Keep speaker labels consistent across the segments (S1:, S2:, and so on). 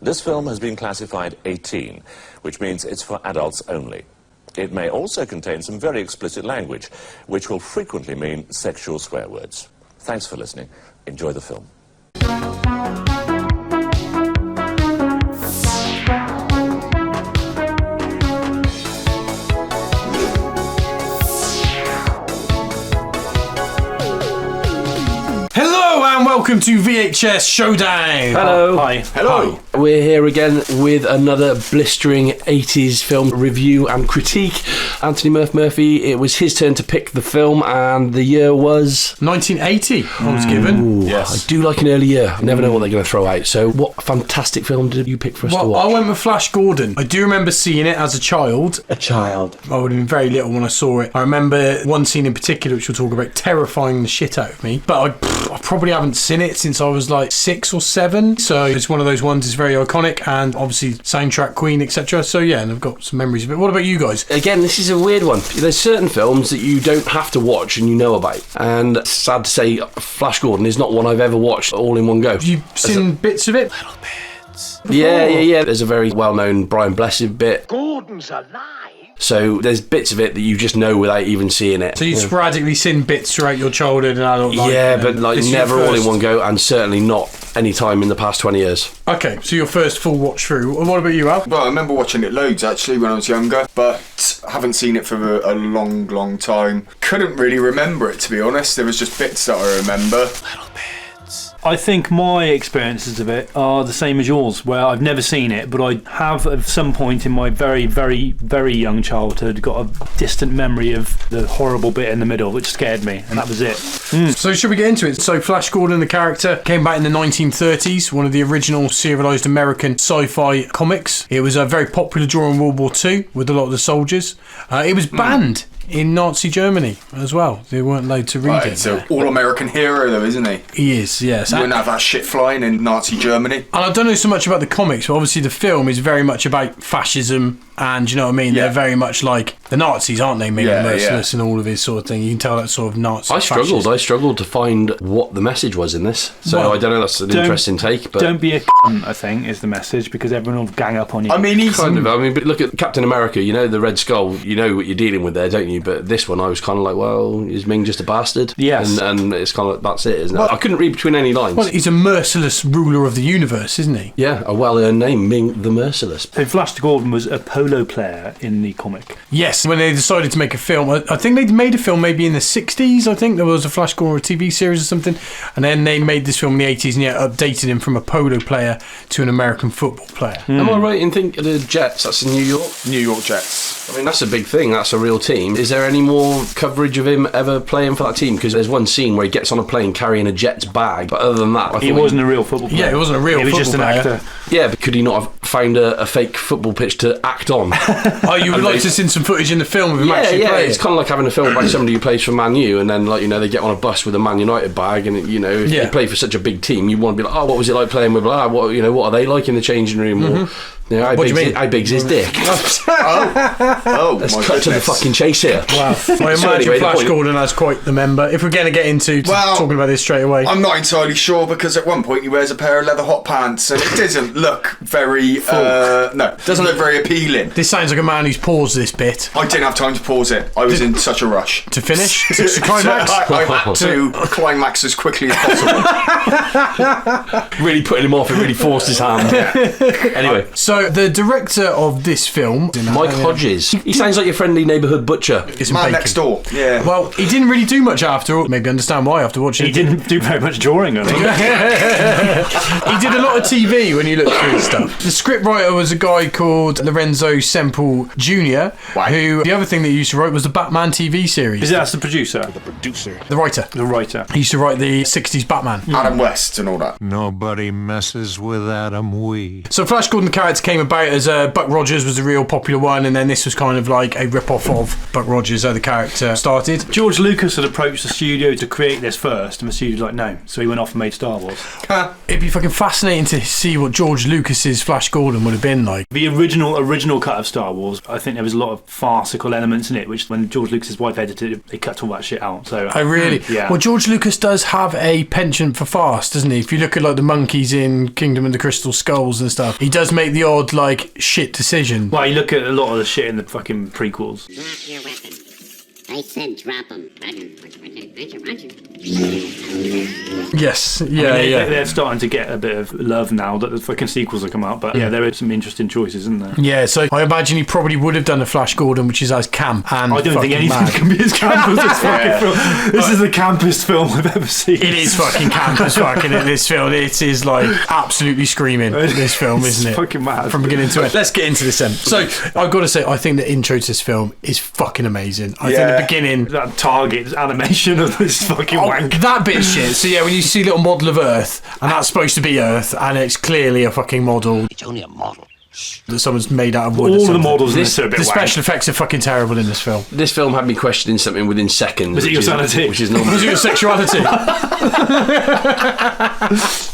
S1: This film has been classified 18, which means it's for adults only. It may also contain some very explicit language, which will frequently mean sexual swear words. Thanks for listening. Enjoy the film.
S2: Welcome to VHS Showdown.
S3: Hello.
S2: Hi.
S3: Hello.
S2: Hi.
S3: We're here again with another blistering 80s film review and critique. Anthony Murphy, it was his turn to pick the film, and the year was
S2: 1980. I was given.
S3: Ooh, yes. I do like an early year. I never know what they're going to throw out. So what fantastic film did you pick for us to watch?
S2: I went with Flash Gordon. I do remember seeing it as a child.
S3: A child.
S2: I would have been very little when I saw it. I remember one scene in particular, which we'll talk about, terrifying the shit out of me. But I probably haven't seen it since I was like 6 or 7. So it's one of those ones that's very iconic, and obviously soundtrack Queen, etc. So yeah, and I've got some memories of it. What about you guys?
S3: Again, this is a weird one. There's certain films that you don't have to watch and you know about. And sad to say, Flash Gordon is not one I've ever watched all in one go.
S2: Have you seen bits of it?
S3: Little bits. Yeah. There's a very well-known Brian Blessed bit.
S4: Gordon's alive.
S3: So there's bits of it that you just know without even seeing it.
S2: So you sporadically seen bits throughout your childhood and adult life?
S3: Yeah, but like never all in one go, and certainly not any time in the past 20 years.
S2: Okay, so your first full watch through. What about you, Al?
S5: Well, I remember watching it loads actually when I was younger, but haven't seen it for a long time. Couldn't really remember it, to be honest. There was just bits that I remember.
S3: Little bits.
S6: I think my experiences of it are the same as yours, where I've never seen it, but I have at some point in my very, very, very young childhood got a distant memory of the horrible bit in the middle, which scared me, and that was it.
S2: So should we get into it? So Flash Gordon, the character, came back in the 1930s, one of the original serialised American sci-fi comics. It was very popular during World War II with a lot of the soldiers. It was banned in Nazi Germany as well. They weren't allowed to read it.
S5: So all-American hero though, isn't he?
S2: He is, yes.
S5: You wouldn't have that shit flying in Nazi Germany.
S2: And I don't know so much about the comics, but obviously the film is very much about fascism, and you know what I mean?
S5: Yeah.
S2: They're very much like the Nazis, aren't they? Maybe merciless and all of his sort of thing. You can tell that sort of Nazi
S3: I struggled to find what the message was in this. So I don't know, that's an interesting take. But
S6: don't be a cunt, I think, is the message, because everyone will gang up on you.
S5: I mean, he's
S3: but look at Captain America, you know, the Red Skull, you know what you're dealing with there, don't you? But this one, I was kind of like, well, is Ming just a bastard?
S6: Yes.
S3: And it's kind of like, that's it, isn't it? I couldn't read between any lines.
S2: Well, he's a merciless ruler of the universe, isn't he?
S3: Yeah, a well-earned name, Ming the Merciless.
S6: So Flash Gordon was a polo player in the comic.
S2: Yes, when they decided to make a film, I think they'd made a film maybe in the 60s, I think there was a Flash Gordon TV series or something, and then they made this film in the 80s and updated him from a polo player to an American football player.
S3: Am I right in thinking the Jets, that's in New York?
S5: New York Jets.
S3: I mean, that's a big thing, that's a real team. Is there any more coverage of him ever playing for that team? Because there's one scene where he gets on a plane carrying a Jets bag, but other than that,
S6: He wasn't a real football player.
S2: Yeah, he wasn't a real football player.
S6: He was just an actor.
S3: Yeah, but could he not have found a fake football pitch to act on?
S2: Oh, you would like to see some footage in the film of him actually playing?
S3: It's kind of like having a film about somebody who plays for Man U, and then, like, you know, they get on a bus with a Man United bag, and you know, if you play for such a big team, you want to be like, oh, what was it like playing with? What are they like in the changing room? Or, you know, how big's his dick? Let's cut to the fucking chase here.
S2: Wow. I imagine Flash Gordon has quite the member. If we're going to get into talking about this straight away,
S5: I'm not entirely sure, because at one point he wears a pair of leather hot pants, and it doesn't look very doesn't look very appealing.
S2: This sounds like a man who's paused this bit.
S5: I didn't have time to pause it. I was in such a rush
S2: to finish to climax.
S5: I had to climax as quickly as possible.
S3: Really putting him off. It really forced his hand. Anyway,
S2: so the director of this film,
S3: Mike Hodges, he sounds like your friendly neighbourhood butcher.
S5: Man next door. Yeah.
S2: Well, he didn't really do much after all. Maybe understand why after watching it.
S6: He didn't do very much drawing, I think.
S2: He did a lot of TV when you look through his stuff. The scriptwriter was a guy called Lorenzo Semple Jr., who, the other thing that he used to write was the Batman TV series.
S6: That's the producer?
S2: The writer.
S6: The writer.
S2: He used to write the 60s Batman.
S5: Adam West and all that.
S7: Nobody messes with Adam Wee.
S2: So Flash Gordon, the character, came about as Buck Rogers was the real popular one, and then this was kind of like a rip-off of Buck Rogers, how the character started.
S6: George Lucas had approached the studio to create this first, and the studio was like, no. So he went off and made Star Wars.
S2: It'd be fucking fascinating to see what George Lucas's Flash Gordon would have been like.
S6: The original cut of Star Wars, I think there was a lot of farcical elements in it, which when George Lucas's wife edited it, they cut all that shit out. So
S2: Oh, really?
S6: Yeah.
S2: Well, George Lucas does have a penchant for farce, doesn't he? If you look at like the monkeys in Kingdom of the Crystal Skulls and stuff, he does make the odd like shit decision.
S6: Well, you look at a lot of the shit in the fucking prequels.
S4: Drop your weapon. I said drop them.
S2: Yes,
S6: I mean, they're starting to get a bit of love now that the fucking sequels have come out, but yeah, there are some interesting choices, isn't there?
S2: Yeah, so I imagine he probably would have done a Flash Gordon, which is as camp and
S6: I don't think anything
S2: mad.
S6: can be as camp as this fucking film. This is the campest film I've ever seen.
S2: It is fucking camp as fucking in this film. It is like absolutely screaming, this film, isn't it?
S6: It's fucking mad.
S2: From beginning to end. Let's get into this then. So, I've got to say, I think the intro to this film is fucking amazing. I think the beginning...
S6: That Target animation of this fucking wank.
S2: That bit shit. So yeah, when you see a little model of Earth, and that's supposed to be Earth, and it's clearly a fucking model.
S4: It's only a model.
S2: That someone's made out of wood.
S6: All the models in this are a bit
S2: The
S6: wank.
S2: special effects are fucking terrible in this film.
S3: This film had me questioning something within seconds.
S6: Was it your sanity?
S3: Which is normal.
S2: Was it your sexuality?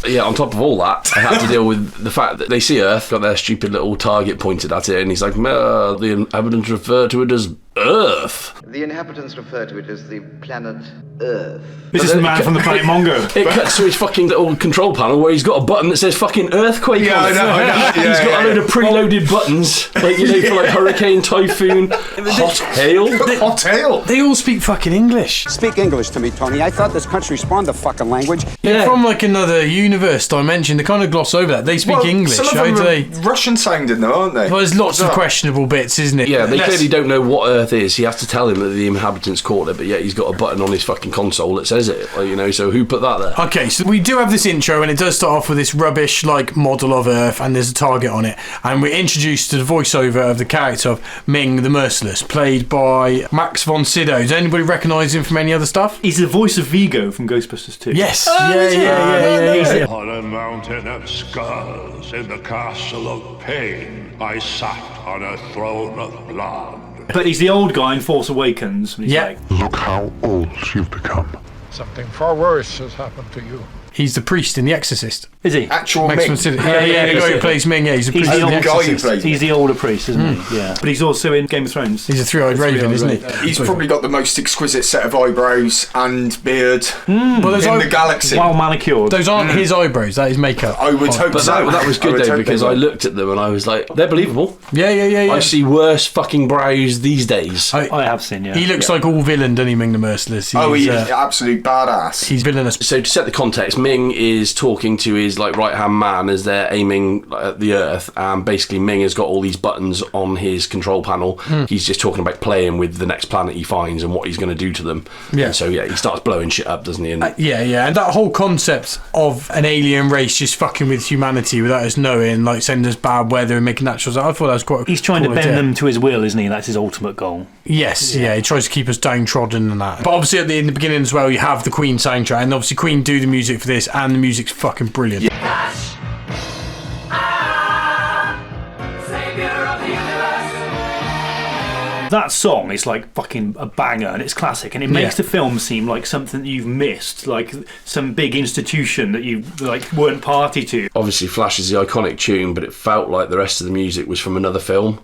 S3: Yeah, on top of all that, I had to deal with the fact that they see Earth, got their stupid little target pointed at it, and he's like, the inhabitants refer to it as Earth.
S7: The inhabitants refer to it as the planet Earth.
S6: This is the man from the planet Mongo.
S3: It cuts to his fucking little control panel where he's got a button that says fucking earthquake on it.
S5: I know.
S3: He's got a load of preloaded buttons, like, you know, for like hurricane, typhoon, hot hail.
S5: Hot tail.
S2: They all speak fucking English.
S8: Speak English to me, Tony. I thought this country spawned the fucking language.
S2: They're from like another universe dimension. They kind of gloss over that. They speak English.
S5: Some of
S2: How
S5: them
S2: do they?
S5: are Russian sounding though, aren't they?
S2: Well, there's lots of questionable bits, isn't it?
S3: Yeah, they clearly don't know what Earth is. He has to tell him that the inhabitants called it, but yet he's got a button on his fucking console that says it. Like, you know, so who put that there?
S2: Okay, so we do have this intro, and it does start off with this rubbish like model of Earth, and there's a target on it, and we're introduced to the voiceover of the character of Ming the Merciless, played by Max von Sydow. Does anybody recognise him from any other stuff?
S6: He's the voice of Vigo from Ghostbusters 2.
S2: Yes. Yeah.
S9: On a mountain of skulls in the castle of pain, I sat on a throne of blood.
S6: But he's the old guy in Force Awakens. And he's like,
S9: Look how old you've become.
S10: Something far worse has happened to you.
S2: He's the priest in The Exorcist.
S6: is he?
S5: Actual
S2: Max
S5: Ming.
S2: von Sydow. Yeah, the guy who plays Ming. Yeah, he's the
S6: He's
S2: priest
S6: the
S2: in The
S6: old
S5: guy who
S2: Exorcist.
S5: plays
S6: He's the older priest, isn't he? Yeah. But he's also in Game of Thrones.
S2: He's a three-eyed raven, isn't he?
S5: He's probably got the most exquisite set of eyebrows and beard
S2: Well, those
S5: in
S2: eye-
S5: the galaxy.
S6: Well manicured.
S2: Those aren't his eyebrows. That is makeup.
S5: I would hope
S3: But
S5: so.
S3: that was
S5: I
S3: good
S5: would
S3: though,
S5: hope
S3: because
S5: they
S3: I
S5: would.
S3: looked at them and I was like, they're believable.
S2: Yeah.
S3: I see worse fucking brows these days.
S6: I have seen, yeah.
S2: He looks like all villain, doesn't he, Ming the Merciless?
S5: Oh,
S2: He's,
S5: he's absolute badass.
S2: he's villainous.
S3: So to set the context, Ming is talking to his like right hand man as they're aiming at the Earth, and basically Ming has got all these buttons on his control panel. He's just talking about playing with the next planet he finds and what he's going to do to them.
S2: Yeah.
S3: And so yeah, he starts blowing shit up, doesn't he? And
S2: Yeah, and that whole concept of an alien race just fucking with humanity without us knowing, like sending us bad weather and making natural. I thought that was quite.
S6: He's trying to
S2: cool
S6: bend
S2: idea.
S6: them to his will, isn't he? That's his ultimate goal.
S2: Yes, yeah, he tries to keep us downtrodden and that. But obviously, in the beginning as well, you have the Queen soundtrack, and obviously Queen do the music for this, and the music's fucking brilliant.
S6: That song is like fucking a banger, and it's classic, and it makes the film seem like something that you've missed, like some big institution that you like weren't party to.
S3: obviously Flash is the iconic tune, but it felt like the rest of the music was from another film.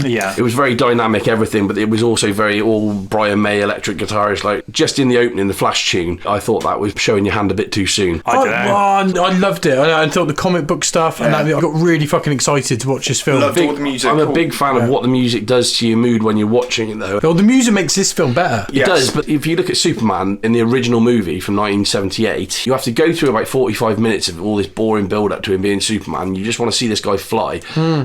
S6: Yeah.
S3: It was very dynamic, everything, but it was also very all Brian May electric guitarist. Like just in the opening, the Flash tune, I thought that was showing your hand a bit too soon.
S2: I loved it. I thought the comic book stuff, and that, I got really fucking excited to watch this film.
S5: Loved all the music.
S3: I'm a big fan of what the music does to your mood when you're watching it, though.
S2: Well, the music makes this film better.
S3: It does, but if you look at Superman in the original movie from 1978, you have to go through about 45 minutes of all this boring build-up to him being Superman. You just want to see this guy fly,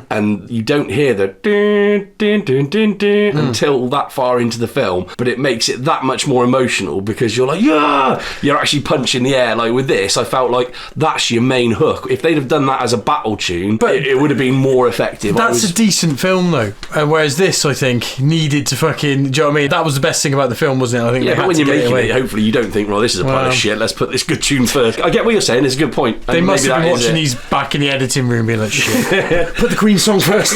S3: and you don't hear the dun, dun, dun, dun, dun, until that far into the film, but it makes it that much more emotional because you're like, yeah, you're actually punching the air. Like with this, I felt like that's your main hook. If they'd have done that as a battle tune, but it would have been more effective.
S2: That's a decent film, though. Whereas this, I think, needed to fucking, do you know what I mean? That was the best thing about the film, wasn't it? I think.
S3: Yeah, but when you're making it, hopefully you don't think, well, this is a pile of shit, let's put this good tune first. I get what you're saying, it's a good point.
S2: They must have been watching these back in the editing room being like, shit, put the Queen song first.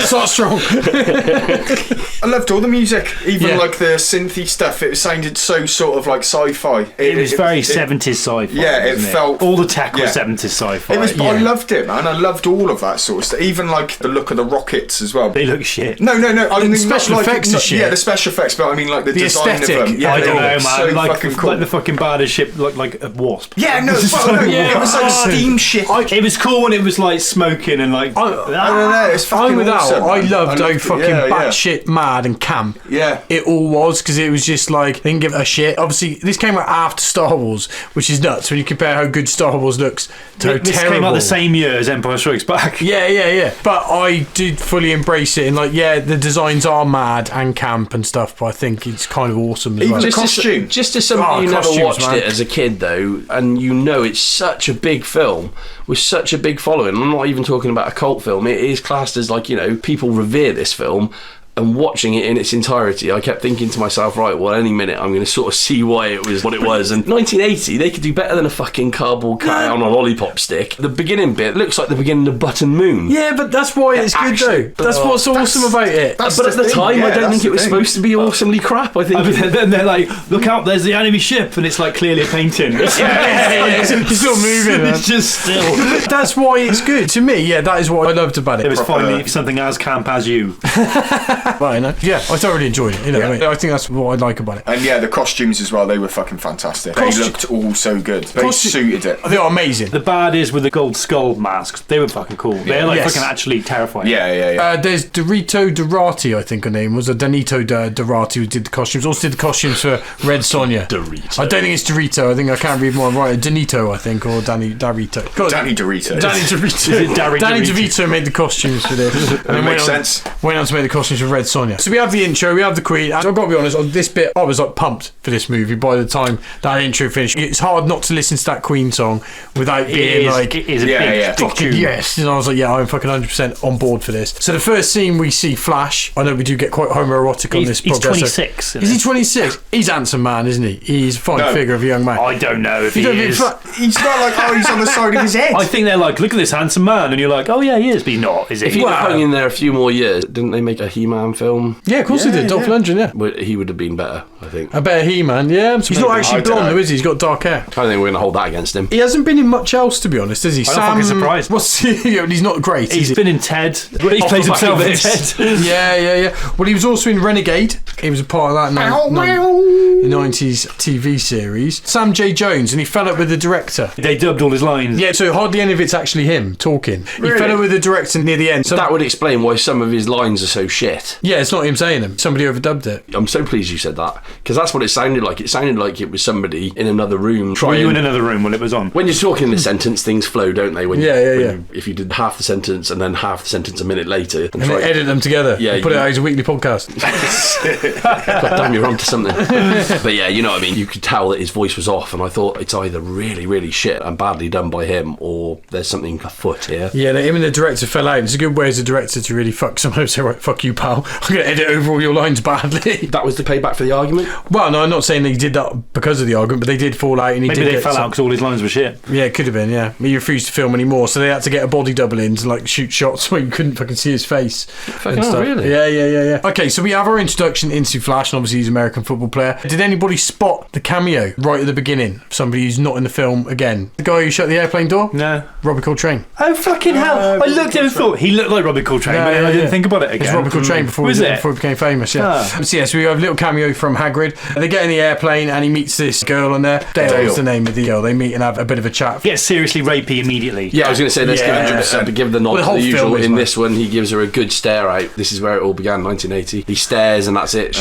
S2: Start strong.
S5: I loved all the music, even like the synthy stuff. It sounded so sort of like sci-fi.
S6: It was very 70s sci-fi.
S5: Yeah, it felt...
S6: All the tech was 70s sci-fi.
S5: I loved it, man. I loved all of that sort of stuff. Even like the look of the rockets as well.
S6: They look shit.
S5: No. I mean,
S2: special effects are shit.
S5: Yeah, the special effects, but I mean like the design
S2: aesthetic.
S5: of them. Yeah,
S6: I don't know, man.
S5: So fucking cool.
S6: Like the fucking baddest ship, like a wasp.
S5: Yeah, no, it was like steam shit.
S6: It was cool when it was like smoking and like.
S5: I don't know. It's fucking awesome.
S2: I loved how fucking batshit mad and camp.
S5: Yeah,
S2: it all was, because it was just like they didn't give a shit. Obviously, this came out after Star Wars, which is nuts when you compare how good Star Wars looks to how
S6: this
S2: terrible.
S6: Came out the same year as Empire Strikes Back.
S2: Yeah. But I did fully embrace it, and like, yeah, the designs are mad and camp and stuff, but I think it's kind of awesome as well.
S5: Even the costume.
S3: Just as somebody who never watched it as a kid, though, and you know it's such a big film with such a big following. I'm not even talking about a cult film. It is classed as like, you know, people revere this film. And watching it in its entirety, I kept thinking to myself, right, well, any minute I'm going to sort of see why it was what it was. And 1980, they could do better than a fucking cardboard cat on a lollipop stick. The beginning bit looks like the beginning of Button Moon.
S2: Yeah, but that's why it's good, though. That's what's awesome about it.
S3: But at the time, I don't think it was supposed to be awesomely crap. I think.
S6: Then they're like, look out, there's the enemy ship, and it's like clearly a painting.
S2: It's still moving.
S6: It's just still.
S2: That's why it's good. To me, yeah, that is what I loved about it.
S6: It was finally something as camp as you.
S2: Well, yeah, I thoroughly enjoyed it. You know, I think that's what I like about it.
S5: And yeah, the costumes as well, they were fucking fantastic. They looked all so good. They suited it.
S2: They are amazing.
S6: The baddies with the gold skull masks, they were fucking cool. They're like fucking actually terrifying.
S5: Yeah.
S2: There's Dorito Dorati, I think her name was, or Danito Dorati, who did the costumes. Also did the costumes for Red Sonja.
S3: Dorito.
S2: I don't think it's Dorito. I think I can't read more right. Danito, I think, or Danny Dorito.
S5: Danny Dorito.
S2: Danny DeVito made the costumes for this.
S5: And it makes sense.
S2: Went on to make the costumes for Red Sonja. So we have the intro, we have the Queen. I've got to be honest, on this bit, I was like pumped for this movie by the time that intro finished. It's hard not to listen to that Queen song without being like,
S6: it is a big
S2: fucking yes. And I was like, yeah, I'm fucking 100% on board for this. So the first scene we see Flash. I know we do get quite homoerotic on this podcast.
S6: He's 26.
S2: Is he 26? He's a handsome man, isn't he? He's a fine figure of a young man.
S6: I don't know if he is.
S5: He's not like, oh, he's on the side of his head.
S6: I think they're like, look at this handsome man, and you're like, oh yeah, he is, but he's not, is he?
S3: If he'd hung in there a few more years, didn't they make a He-Man film?
S2: Yeah, of course they did. Dolph Lundgren, yeah.
S3: Well, he would have been better, I think.
S2: A better He-Man, yeah. He's not actually blonde, though, is he? He's got dark hair.
S3: I don't think we're going to hold that against him.
S2: He hasn't been in much else, to be honest, has he?
S6: I'm fucking surprised.
S2: What's he's not great.
S6: He's been in Ted. He plays himself in Ted.
S2: Yeah. Well, he was also in Renegade. He was a part of that 90s TV series. Sam J. Jones, and he fell up with the director.
S6: They dubbed all his lines.
S2: Yeah, so hardly any of it's actually him talking. Really? He fell up with the director near the end.
S3: So that would explain why some of his lines are so shit.
S2: Yeah, it's not him saying them. Somebody overdubbed it.
S3: I'm so pleased you said that, because that's what it sounded like. It sounded like it was somebody in another room.
S6: Were you in another room when it was on?
S3: When you're talking in the sentence, things flow, don't they? If you did half the sentence and then half the sentence a minute later.
S2: And then edit them together. Yeah. Put it out as a weekly podcast.
S3: God damn, you're onto something. But yeah, you know what I mean? You could tell that his voice was off, and I thought it's either really, really shit and badly done by him, or there's something afoot here.
S2: Yeah, him and the director fell out. It's a good way as a director to really fuck someone and say, right, fuck you, pal. I'm going to edit over all your lines badly.
S3: That was the payback for the argument?
S2: Well, no, I'm not saying he did that because of the argument, but they did fall out. And
S6: Maybe they fell out because all his lines were shit.
S2: Yeah, it could have been, yeah. He refused to film anymore, so they had to get a body double in to like shoot shots where you couldn't fucking see his face.
S3: Fucking hell, really?
S2: Yeah. Okay, so we have our introduction into Flash, and obviously he's an American football player. Did anybody spot the cameo right at the beginning? Somebody who's not in the film again. The guy who shut the airplane door?
S6: No.
S2: Robbie Coltrane.
S6: Oh, fucking hell. I looked at him and thought, he looked like Robbie Coltrane, but I didn't think about it again.
S2: It's Robbie Coltrane before he became famous, yeah. So we have a little cameo from Hagrid. They get in the airplane and he meets this girl on there. Dale is the name of the girl. They meet and have a bit of a chat.
S6: Gets seriously rapey immediately.
S3: Yeah, I was going to say, let's give the nod to the usual. In this one, he gives her a good stare out. This is where it all began, 1980. He stares and that's it.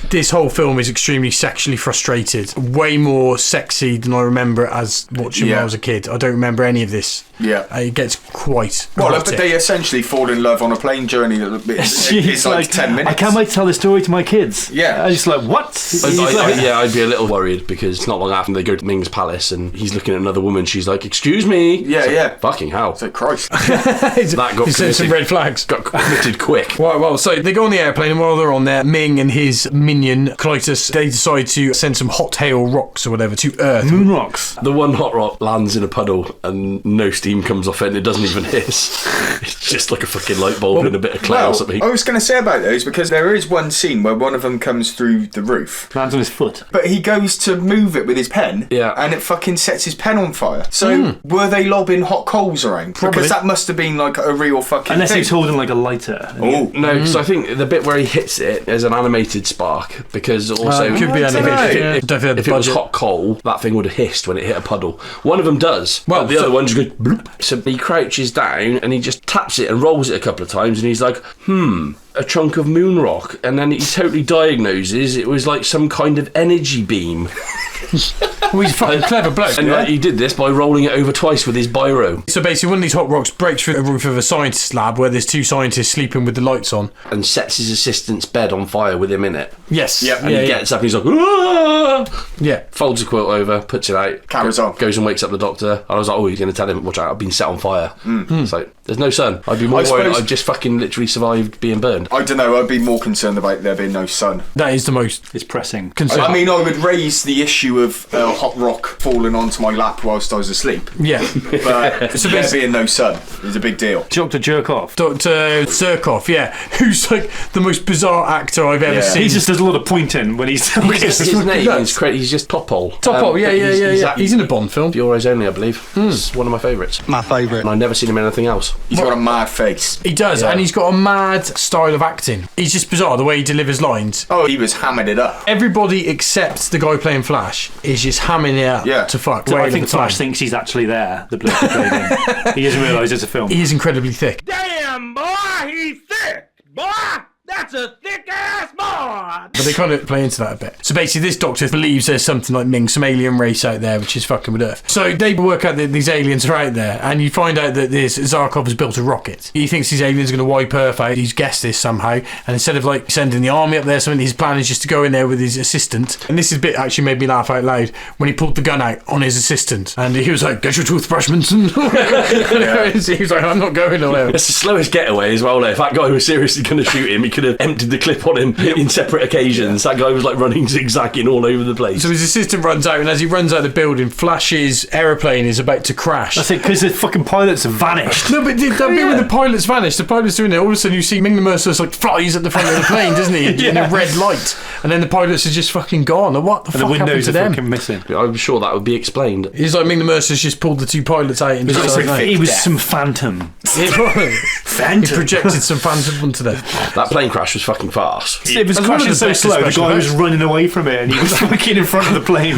S2: This whole film is extremely sexually frustrated. Way more sexy than I remember as watching when I was a kid. I don't remember any of this.
S5: Yeah.
S2: It gets quite
S5: but they essentially fall in love on a plane journey. It's like 10 minutes.
S6: I can't wait to tell this story to my kids.
S5: Yeah.
S6: I just like, what?
S3: I'd be a little worried because it's not long after they go to Ming's palace and he's looking at another woman. She's like, "Excuse me."
S5: Yeah.
S3: Fucking hell.
S5: It's like, Christ.
S3: That got
S2: He some red flags.
S3: Got committed quick.
S2: Well, so they go on the airplane, and while they're on there, Ming and his minion, Clytus, they decide to send some hot hail rocks or whatever to Earth.
S6: Moon rocks.
S3: The one hot rock lands in a puddle and no steam comes off it and it doesn't even hiss. It's just like a fucking light bulb in a bit of clay or something.
S5: I was going to say about those because there is one scene where one of them comes through the roof.
S6: Lands on his foot.
S5: But he goes to move it with his pen, and it fucking sets his pen on fire. So were they lobbing hot coals around?
S2: Probably.
S5: Because that must have been like a real fucking
S6: Unless
S5: thing.
S6: he's holding like a lighter.
S5: Oh
S3: no, because I think the bit where he hits it is an animated spark. Because also,
S2: it could be animated.
S3: If it was hot coal, that thing would have hissed when it hit a puddle. One of them does. Well, the other one just goes bloop. So he crouches down and he just taps it and rolls it a couple of times, and he's like, a chunk of moon rock, and then he totally diagnoses it was like some kind of energy beam.
S2: Well, he's a fucking clever bloke.
S3: And he did this by rolling it over twice with his biro.
S2: So basically, one of these hot rocks breaks through the roof of a scientist's lab where there's two scientists sleeping with the lights on.
S3: And sets his assistant's bed on fire with him in it.
S2: Yes.
S5: Yeah.
S3: And he gets up and he's like, "Aah!"
S2: Yeah.
S3: Folds a quilt over, puts it out.
S5: Carries on.
S3: Goes and wakes up the doctor. And I was like, oh, he's going to tell him, watch out, I've been set on fire. It's like, there's no sun. I'd be more worried I've just fucking literally survived being burned.
S5: I don't know, I'd be more concerned about there being no sun.
S2: That is the most
S6: It's pressing.
S2: concern.
S5: I mean, I would raise the issue of hot rock falling onto my lap whilst I was asleep.
S2: Yeah.
S5: But there being no sun is a big deal.
S6: Dr. Jerkoff.
S2: Dr. Zirkov, who's like the most bizarre actor I've ever seen.
S6: He just does a lot of pointing when he's
S3: His name is he's just Topol.
S2: Topol, he's in a Bond film.
S3: Your Eyes Only, I believe. It's one of my favourites.
S8: My favourite.
S3: And I've never seen him in anything else.
S5: He's got a mad face.
S2: He does, and he's got a mad style of acting. He's just bizarre, the way he delivers lines.
S5: Oh, he was hamming it up.
S2: Everybody except the guy playing Flash is just hamming it up to fuck.
S6: So I think Flash thinks he's actually there, the bloke who played him. He doesn't realise it's a film.
S2: He is incredibly thick.
S11: Damn, boy, he's thick, boy. That's a thick-ass boy!
S2: But they kind of play into that a bit. So basically, this doctor believes there's something like Ming, some alien race out there, which is fucking with Earth. So they work out that these aliens are out there, and you find out that this Zarkov has built a rocket. He thinks these aliens are going to wipe Earth out. He's guessed this somehow, and instead of like sending the army up there, something, his plan is just to go in there with his assistant. And this is a bit actually made me laugh out loud when he pulled the gun out on his assistant, and he was like, "Get your toothbrush, Manson." He was like, "I'm not going nowhere."
S3: It's the slowest getaway as well. Though. If that guy was seriously going to shoot him, he could have emptied the clip on him in separate occasions. That guy was like running zigzagging all over the place.
S2: So his assistant runs out, and as he runs out of the building, Flash's aeroplane is about to crash.
S6: That's it, because the fucking pilots have vanished.
S2: No, but that bit when the pilots vanish, the pilots doing it, all of a sudden you see Ming the Merciless like flies at the front of the plane, doesn't he? In a red light. And then the pilots are just fucking gone. Like, what the fuck happened to them?
S6: Fucking missing.
S3: I'm sure that would be explained.
S2: He's like Ming the Merciless just pulled the two pilots out and
S6: he was some phantom.
S2: He projected some phantom onto them.
S3: That plane crash was fucking fast.
S6: It was crashing so slow, the guy was running away from it and he was fucking in front of the plane.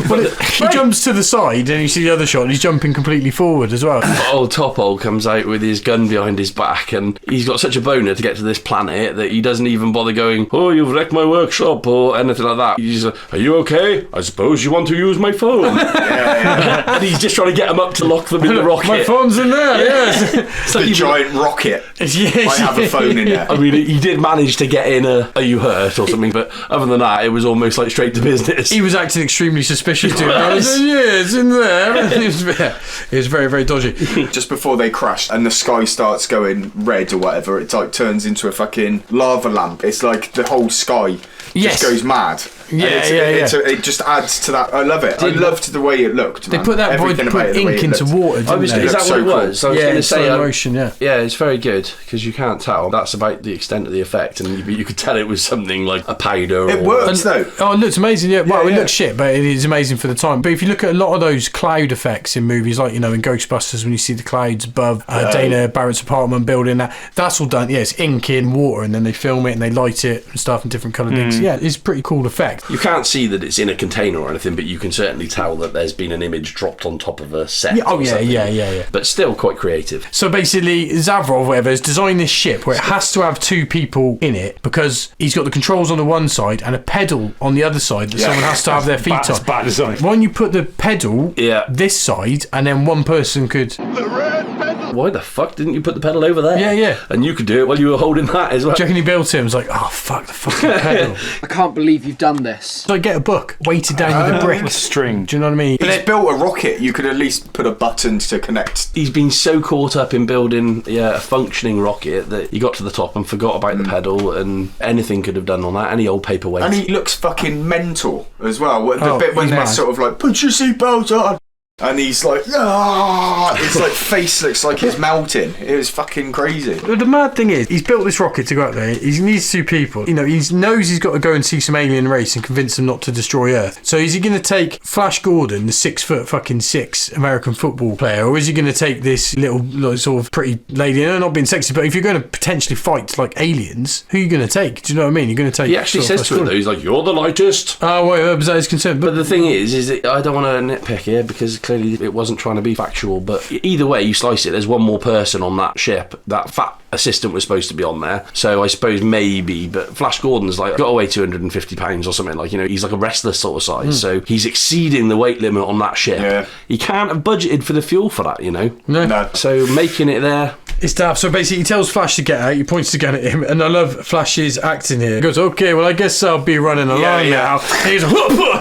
S2: He jumps to the side and you see the other shot and he's jumping completely forward as well.
S3: Old Topol comes out with his gun behind his back and he's got such a boner to get to this planet that he doesn't even bother going, "Oh, you've wrecked my workshop," or anything like that. He's like, "Are you okay? I suppose you want to use my phone." And he's just trying to get them up to lock them in the rocket.
S2: My phone's in there, yes.
S5: The giant rocket.
S2: Yes.
S5: I have a phone in there.
S3: I mean, he did manage to get in a "Are you hurt?" or something, but other than that, it was almost like straight to business.
S2: He was acting extremely suspicious too. I was like, "Yeah, it's in there." It was very, very dodgy.
S5: Just before they crash and the sky starts going red or whatever, it like turns into a fucking lava lamp. It's like the whole sky just goes mad. It just adds to that. I love it. I loved the way it looked.
S2: They put that put ink into water, didn't they?
S3: Is that what it was? I was going to say
S2: motion,
S3: yeah, it's very good because you can't tell. That's about the extent of the effect, and you could tell it was something like a powder.
S5: It works though.
S2: Oh, it looks amazing. Yeah, well, it looks shit, but it is amazing for the time. But if you look at a lot of those cloud effects in movies, like in Ghostbusters, when you see the clouds above Dana Barrett's apartment building, that's all done. Yeah, it's ink in water, and then they film it and they light it and stuff in different coloured inks. Yeah, it's a pretty cool effect.
S3: You can't see that it's in a container or anything, but you can certainly tell that there's been an image dropped on top of a set.
S2: Yeah.
S3: But still quite creative.
S2: So basically, Zavrov, whatever, has designed this ship where it has to have two people in it because he's got the controls on the one side and a pedal on the other side that someone has to have their feet on.
S6: Bad design.
S2: Why don't you put the pedal this side and then one person could...
S11: The red pedal
S3: why the fuck didn't you put the pedal over there?
S2: Yeah.
S3: And you could do it while you were holding that as well.
S2: Do you reckon he built it and was like, oh, fuck the fucking pedal?
S12: I can't believe you've done this.
S2: So I get a book weighted down with a brick.
S6: With string.
S2: Do you know what I mean?
S5: He's built a rocket. You could at least put a button to connect.
S3: He's been so caught up in building a functioning rocket that he got to the top and forgot about the pedal, and anything could have done on that, any old paperweight.
S5: And he looks fucking mental as well. The bit when they're
S2: mad.
S5: sort of like, put your seatbelt on. And he's like, ah! His like face looks like it's melting. It was fucking crazy.
S2: But the mad thing is, he's built this rocket to go up there. He needs 2 people. You know, he knows he's got to go and see some alien race and convince them not to destroy Earth. So is he going to take Flash Gordon, the 6'6" American football player, or is he going to take this little like, sort of pretty lady? You know, not being sexy, but if you're going to potentially fight like aliens, who are you going to take? Do you know what I mean? You're going to take.
S3: He actually says to him though, he's like, "You're the lightest."
S2: Oh, wait, was that his concern?
S3: But the thing is that I don't want to nitpick here because clearly it wasn't trying to be factual, but either way you slice it, there's one more person on that ship. That fat assistant was supposed to be on there, so I suppose maybe, but Flash Gordon's like got to weigh 250 pounds or something, like, you know, he's like a wrestler sort of size, so he's exceeding the weight limit on that ship. He can't have budgeted for the fuel for that, you know.
S2: No.
S3: So making it there,
S2: it's daft. So basically he tells Flash to get out, he points the gun at him, and I love Flash's acting here. He goes, okay, well I guess I'll be running along now. And he's like, well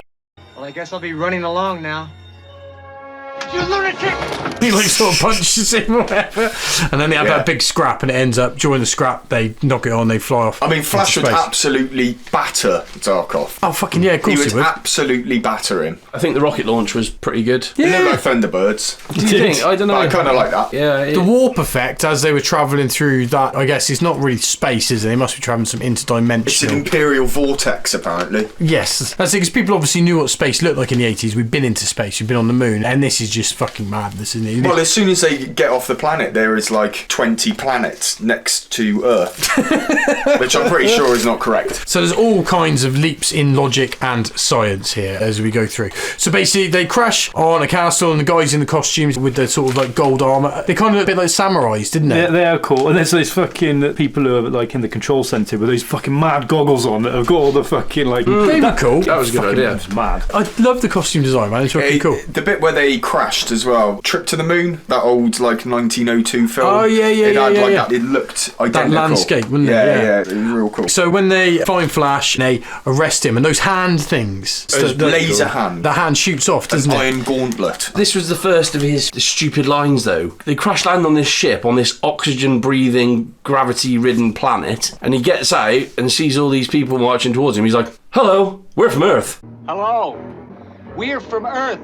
S13: I guess I'll be running along now.
S2: You lunatic! He like sort of punches him or whatever, and then they have that big scrap, and it ends up during the scrap they knock it on, they fly off.
S5: I mean, Flash would absolutely batter Zarkov.
S2: Oh fucking yeah, of course
S5: he would absolutely batter him.
S3: I think the rocket launch was pretty good.
S5: They look like Thunderbirds.
S3: Do you think? I don't know.
S5: But I kind of like that.
S3: Yeah.
S2: The warp effect as they were travelling through that, I guess it's not really space, is it? They must be travelling some interdimensional.
S5: It's an imperial vortex, apparently.
S2: Yes, that's it. Because people obviously knew what space looked like in the 80s. We've been into space, we've been on the moon, and this is just fucking madness, isn't it?
S5: Well, as soon as they get off the planet, there is like 20 planets next to Earth, which I'm pretty sure is not correct.
S2: So there's all kinds of leaps in logic and science here as we go through. So basically they crash on a castle, and the guys in the costumes with the sort of like gold armour, they kind of look a bit like samurais, didn't they?
S6: They are cool. And there's those fucking people who are like in the control centre with those fucking mad goggles on that have got all the fucking like...
S2: They were cool.
S3: That was a good idea.
S6: It was mad.
S2: I love the costume design, man. It's fucking cool.
S5: The bit where they crashed as well, Trip to the Moon, that old like 1902 film.
S2: Oh yeah.
S5: That. It looked identical.
S2: That landscape, wouldn't it?
S5: Yeah, it was real cool.
S2: So when they find Flash, they arrest him, and those hand things,
S5: laser hand,
S2: the hand shoots off, doesn't it?
S5: Iron gauntlet.
S3: This was the first of his stupid lines, though. They crash land on this ship on this oxygen-breathing, gravity-ridden planet, and he gets out and sees all these people marching towards him. He's like, "Hello, we're from Earth."
S13: Hello, we're from Earth.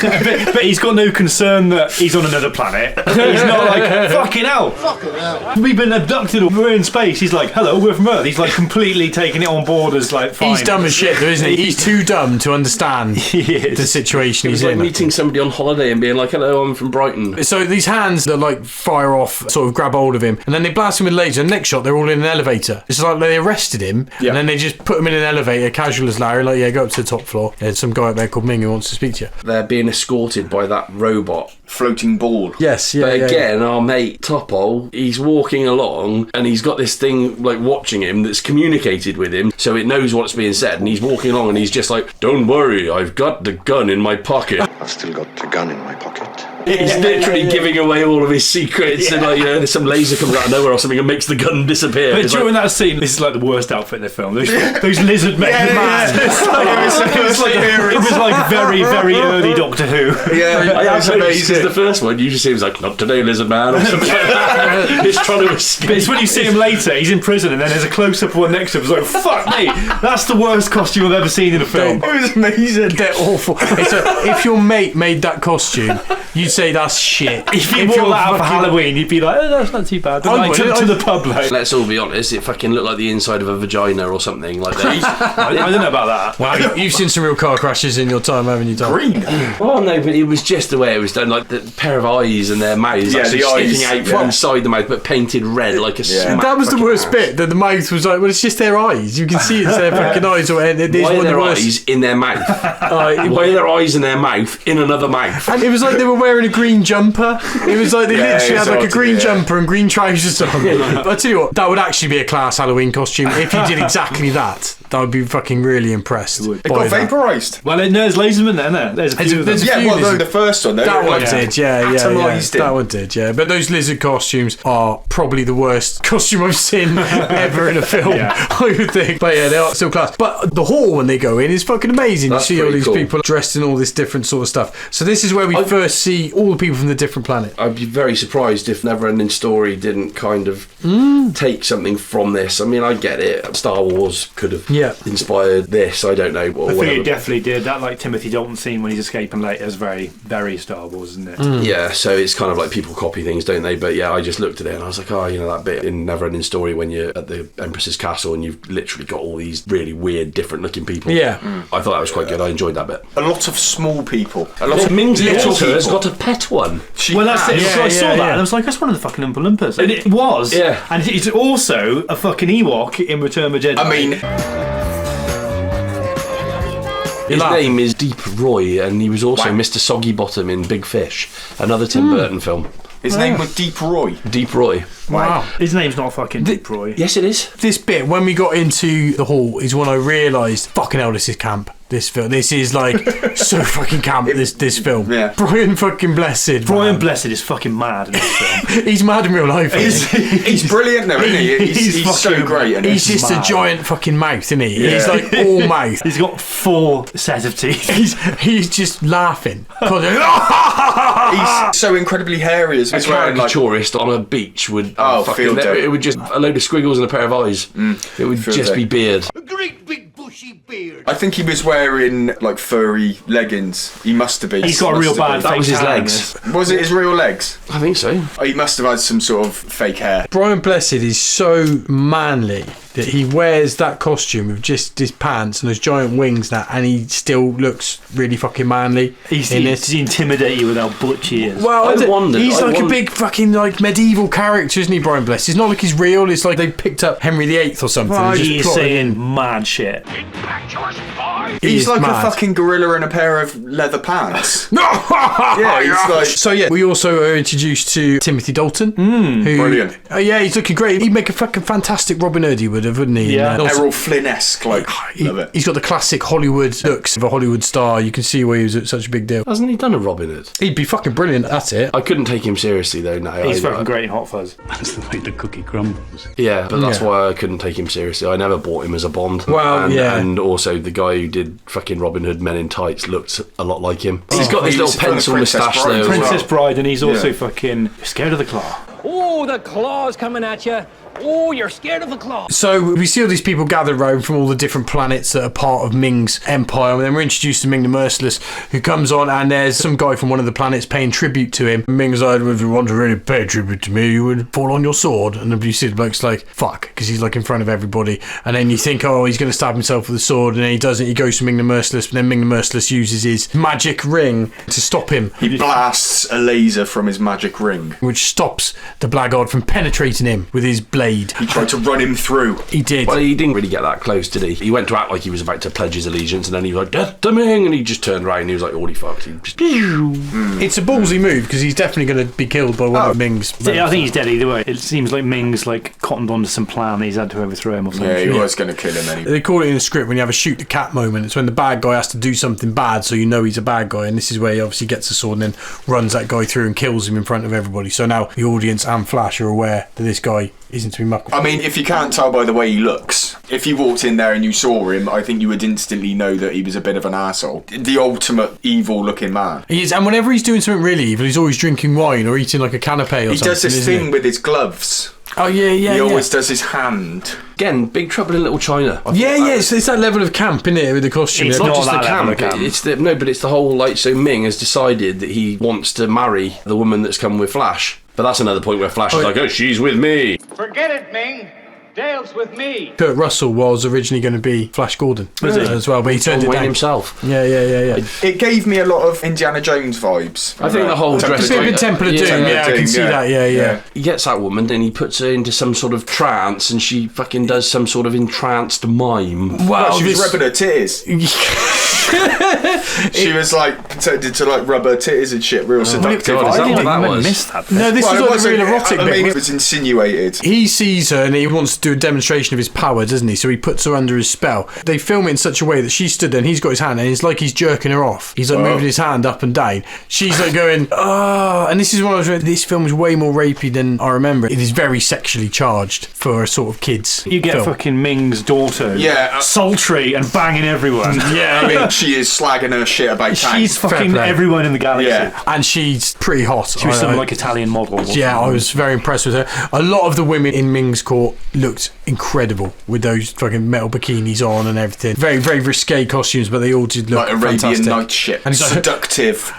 S6: but he's got no concern that he's on another planet. He's not like, fucking hell. We've been abducted, or we're in space. He's like, hello, we're from Earth. He's like completely taking it on board as like, fine.
S2: He's dumb as shit, though, isn't he? He's too dumb to understand the situation he's
S3: like
S2: in.
S3: Meeting somebody on holiday and being like, hello, I'm from Brighton.
S2: So these hands that like fire off, sort of grab hold of him, and then they blast him with lasers, and next shot they're all in an elevator. It's like they arrested him, and then they just put him in an elevator, casual as Larry, like, yeah, go up to the top floor. There's some guy up there called Ming who wants to speak to you.
S3: They're being escorted by that robot
S5: floating ball.
S2: Yes, yeah.
S3: But again, our mate Topo, he's walking along and he's got this thing like watching him that's communicated with him, so it knows what's being said, and he's walking along and he's just like, "Don't worry, I've got the gun in my pocket."
S14: I've still got the gun in my pocket.
S3: He's literally giving away all of his secrets, and like, you know, some laser comes out of nowhere or something and makes the gun disappear.
S6: But during that scene, this is like the worst outfit in the film. Those lizard men, it was like very, very early Doctor Who.
S3: Yeah, this is the first one. You just see him like, "Not today, lizard man," or something like that. He's trying to escape.
S6: But it's when you see him later, he's in prison, and then there's a close-up one next to him. It's like, fuck me, that's the worst costume I've ever seen in a film.
S2: It was amazing. They're awful. If your mate made that costume, you'd say that's shit.
S6: If you wore that out for Halloween, you'd be like, "Oh, that's not too bad." But like, to the pub, like,
S3: let's all be honest, it fucking looked like the inside of a vagina or something like that.
S6: I don't know about that.
S2: Wow, you've seen some real car crashes in your time, haven't you, Tom?
S5: Green.
S3: Oh no, but it was just the way it was done, like the pair of eyes and their mouths,
S5: the
S3: sticking
S5: eyes
S3: out from inside the mouth, but painted red like a smack.
S2: That was the worst
S3: ass.
S2: bit. That the mouth was like, well, it's just their eyes. You can see it's their fucking eyes. Or it is
S3: Why
S2: one
S3: are their
S2: of the worst.
S3: eyes in their mouth? Why are their eyes in their mouth in another mouth?
S2: And it was like they were wearing a green jumper. It was like they literally had like a green jumper and green trousers on. But I tell you what, that would actually be a class Halloween costume if you did exactly that. I would be fucking really impressed.
S5: It got vaporised.
S6: Well, there's Laserman then, isn't there? There's a few of them.
S5: The first one.
S2: That one did, yeah.
S5: Atomised it.
S2: That one did, yeah. But those lizard costumes are probably the worst costume I've seen ever in a film, I would think. But yeah, they are still class. But the hall when they go in is fucking amazing.
S3: That's
S2: you see all these
S3: cool.
S2: people dressed in all this different sort of stuff. So this is where we first see all the people from the different planet.
S3: I'd be very surprised if Neverending Story didn't kind of take something from this. I mean, I get it. Star Wars could have inspired this. I don't know.
S6: I think it definitely did. That like Timothy Dalton scene when he's escaping later is very, very Star Wars, isn't it?
S3: Yeah, so it's kind of like people copy things, don't they? But yeah, I just looked at it and I was like, oh, you know, that bit in Neverending Story when you're at the Empress's castle and you've literally got all these really weird, different looking people.
S2: Yeah.
S3: I thought that was quite good. I enjoyed that bit.
S5: A lot of small people. A lot of
S3: Ming's
S5: little
S3: daughter has
S5: people.
S3: got a pet one.
S6: Well, that's it. So I saw that and I was like, that's one of the fucking Oompa Loompas. And it was.
S3: Yeah.
S6: And it's also a fucking Ewok in Return of the Jedi.
S5: I mean...
S3: His name is Deep Roy, and he was also Mr. Soggy Bottom in Big Fish, another Tim Burton film.
S5: His name was Deep Roy.
S3: Deep Roy.
S2: Wow.
S6: His name's not fucking Deep Roy.
S3: Yes, it is.
S2: This bit, when we got into the hall, is when I realised, fucking hell, this is camp. This film. This is like so fucking camp. This film.
S5: Yeah.
S2: Brian fucking Blessed.
S6: Brian Blessed is fucking mad in this film.
S2: He's mad in real life.
S5: He's brilliant though, isn't he? He's so great. And
S2: he's just a giant fucking mouth, isn't he?
S5: Yeah.
S2: He's like all mouth.
S6: He's got 4 sets of teeth.
S2: He's just laughing.
S5: He's so incredibly hairy as well.
S3: A caricaturist on a beach would
S5: feel dope.
S3: it would just a load of squiggles and a pair of eyes. It would just be beard.
S11: A great big bushy beard.
S5: I think he was wearing like furry leggings. He must have been.
S6: He's got a real bad.
S3: That was his legs.
S5: Was it his real legs?
S3: I think so.
S5: He must have had some sort of fake hair.
S2: Brian Blessed is so manly that he wears that costume with just his pants and those giant wings and he still looks really fucking manly.
S6: He's intimidating you with how butch he is.
S2: Well,
S3: I wondered.
S2: He's like a big fucking like medieval character, isn't he, Brian Blessed? It's not like he's real. It's like they picked up Henry VIII or something.
S6: Oh, he's saying mad shit.
S5: He's like a fucking gorilla in a pair of leather pants. Yeah, he's like.
S2: So yeah, we also are introduced to Timothy Dalton. Who,
S5: brilliant.
S2: Yeah, he's looking great. He'd make a fucking fantastic Robin Hood, he would have, wouldn't he?
S6: Yeah.
S5: Errol Flynn-esque, like. Love it.
S2: He's got the classic Hollywood looks of a Hollywood star. You can see why he was such a big deal.
S3: Hasn't he done a Robin Hood?
S2: He'd be fucking brilliant. That's it.
S3: I couldn't take him seriously though. No,
S6: He's fucking great in Hot Fuzz.
S15: That's the way the cookie crumbles.
S3: Yeah, but that's why I couldn't take him seriously. I never bought him as a Bond.
S2: Well,
S3: and also the guy who did fucking Robin Hood Men in Tights looked a lot like him. He's got this little pencil moustache though.
S6: Princess Bride, and he's also fucking scared of the claw.
S16: Oh, the claw's coming at you. Oh, you're scared of the claw.
S2: So we see all these people gathered around from all the different planets that are part of Ming's empire, and then we're introduced to Ming the Merciless, who comes on, and there's some guy from one of the planets paying tribute to him. Ming's like, if you want to really pay tribute to me, you would fall on your sword. And then you see the bloke's like, fuck, because he's like in front of everybody. And then you think, oh, he's going to stab himself with a sword, and then he doesn't. He goes to Ming the Merciless, but then Ming the Merciless uses his magic ring to stop him.
S5: He blasts a laser from his magic ring,
S2: which stops the blackguard from penetrating him with his blade.
S5: He tried to run him through.
S2: He did.
S3: Well, he didn't really get that close, did he? He went to act like he was about to pledge his allegiance, and then he was like, death to Ming, and he just turned around and he was like, holy fuck. He just...
S2: It's a ballsy move, because he's definitely going to be killed by one of Ming's.
S6: Yeah, I think he's dead either way. It seems like Ming's like cottoned onto some plan. He's had to overthrow him or something.
S5: Yeah, he was going to kill him anyway.
S2: They call it in the script when you have a shoot the cat moment. It's when the bad guy has to do something bad, so you know he's a bad guy, and this is where he obviously gets the sword and then runs that guy through and kills him in front of everybody. So now the audience and Flash are aware that this guy isn't to be mucked with.
S5: I mean, if you can't tell by the way he looks, if you walked in there and you saw him, I think you would instantly know that he was a bit of an arsehole. The ultimate evil-looking man.
S2: He is, and whenever he's doing something really evil, he's always drinking wine or eating like a canapé or something.
S5: He does this thing with his gloves.
S2: Oh, yeah.
S5: He always does his hand.
S3: Again, Big Trouble in Little China.
S2: It's that level of camp, isn't it, with the costume?
S3: It's not just the camp. But it's the whole, like, so Ming has decided that he wants to marry the woman that's come with Flash. But that's another point where Flash is like, oh, she's with me.
S13: Forget it, Ming. Dale's with me.
S2: Kurt Russell was originally going to be Flash Gordon as well, but he turned it down
S3: himself.
S2: Yeah.
S5: It gave me a lot of Indiana Jones vibes.
S3: I think the whole dress...
S2: A bit of Temple of Doom, I can see that, yeah.
S3: He gets that woman, then he puts her into some sort of trance, and she fucking does some sort of entranced mime.
S5: Wow, she was rubbing her titties. She was like pretended to like rub her titties and shit, real seductive.
S3: God, I missed that.
S2: No, this is all the real erotic bit.
S5: I mean, it was insinuated.
S2: He sees her and he wants to do a demonstration of his power, doesn't he? So he puts her under his spell. They film it in such a way that she stood there and he's got his hand and it's like he's jerking her off. He's like moving his hand up and down. She's like going, oh, and this is one of those, this film is way more rapey than I remember. It is very sexually charged for a sort of kids
S6: You get
S2: film.
S6: fucking Ming's daughter,
S5: Yeah.
S6: sultry and banging everyone.
S5: Yeah, I mean, she is slagging her shit about time.
S6: She's fucking everyone in the galaxy.
S5: Yeah.
S2: And she's pretty hot.
S6: She was some like Italian model.
S2: Yeah, I was very impressed with her. A lot of the women in Ming's court looked incredible with those fucking metal bikinis on and everything. Very, very risque costumes, but they all did look
S5: like Arabian
S2: fantastic.
S5: Night shit.
S2: And it's
S5: seductive.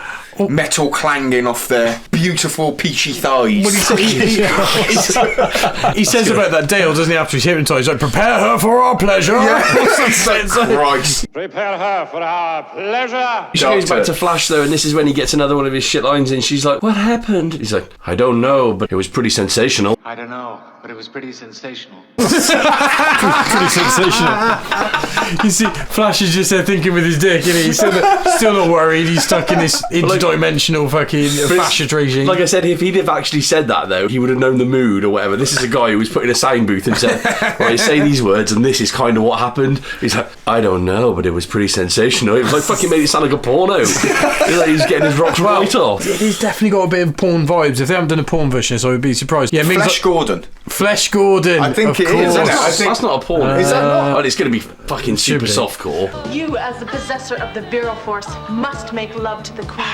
S5: Metal clanging off their beautiful peachy thighs.
S2: What do you say? He says about that Dale, doesn't he, after he's hypnotised, like, prepare her for our pleasure.
S5: Yeah. Christ.
S9: Prepare her for our pleasure.
S3: She goes back to Flash though, and this is when he gets another one of his shit lines, and she's like, what happened? He's like, I don't know, but it was pretty sensational.
S17: I don't know, but it was pretty sensational.
S2: Pretty sensational. You see, Flash is just there thinking with his dick, isn't he? He's still not worried. He's stuck in this interdimensional fucking fascist regime.
S3: Like I said, if he'd have actually said that though, he would have known the mood or whatever. This is a guy who was put in a sound booth and said, right, say these words and this is kind of what happened. He's like, I don't know, but it was pretty sensational. It was like fucking made it sound like a porno. He's getting his rocks right off.
S2: It has definitely got a bit of porn vibes. If they haven't done a porn version, so I would be surprised. Yeah,
S5: Flesh Gordon.
S2: Flesh Gordon.
S5: I think it is, isn't it? I think
S3: that's not a porn.
S5: Is that not?
S3: Oh, it's going to be fucking super softcore.
S18: You, as the possessor of the virile force, must make love to the queen.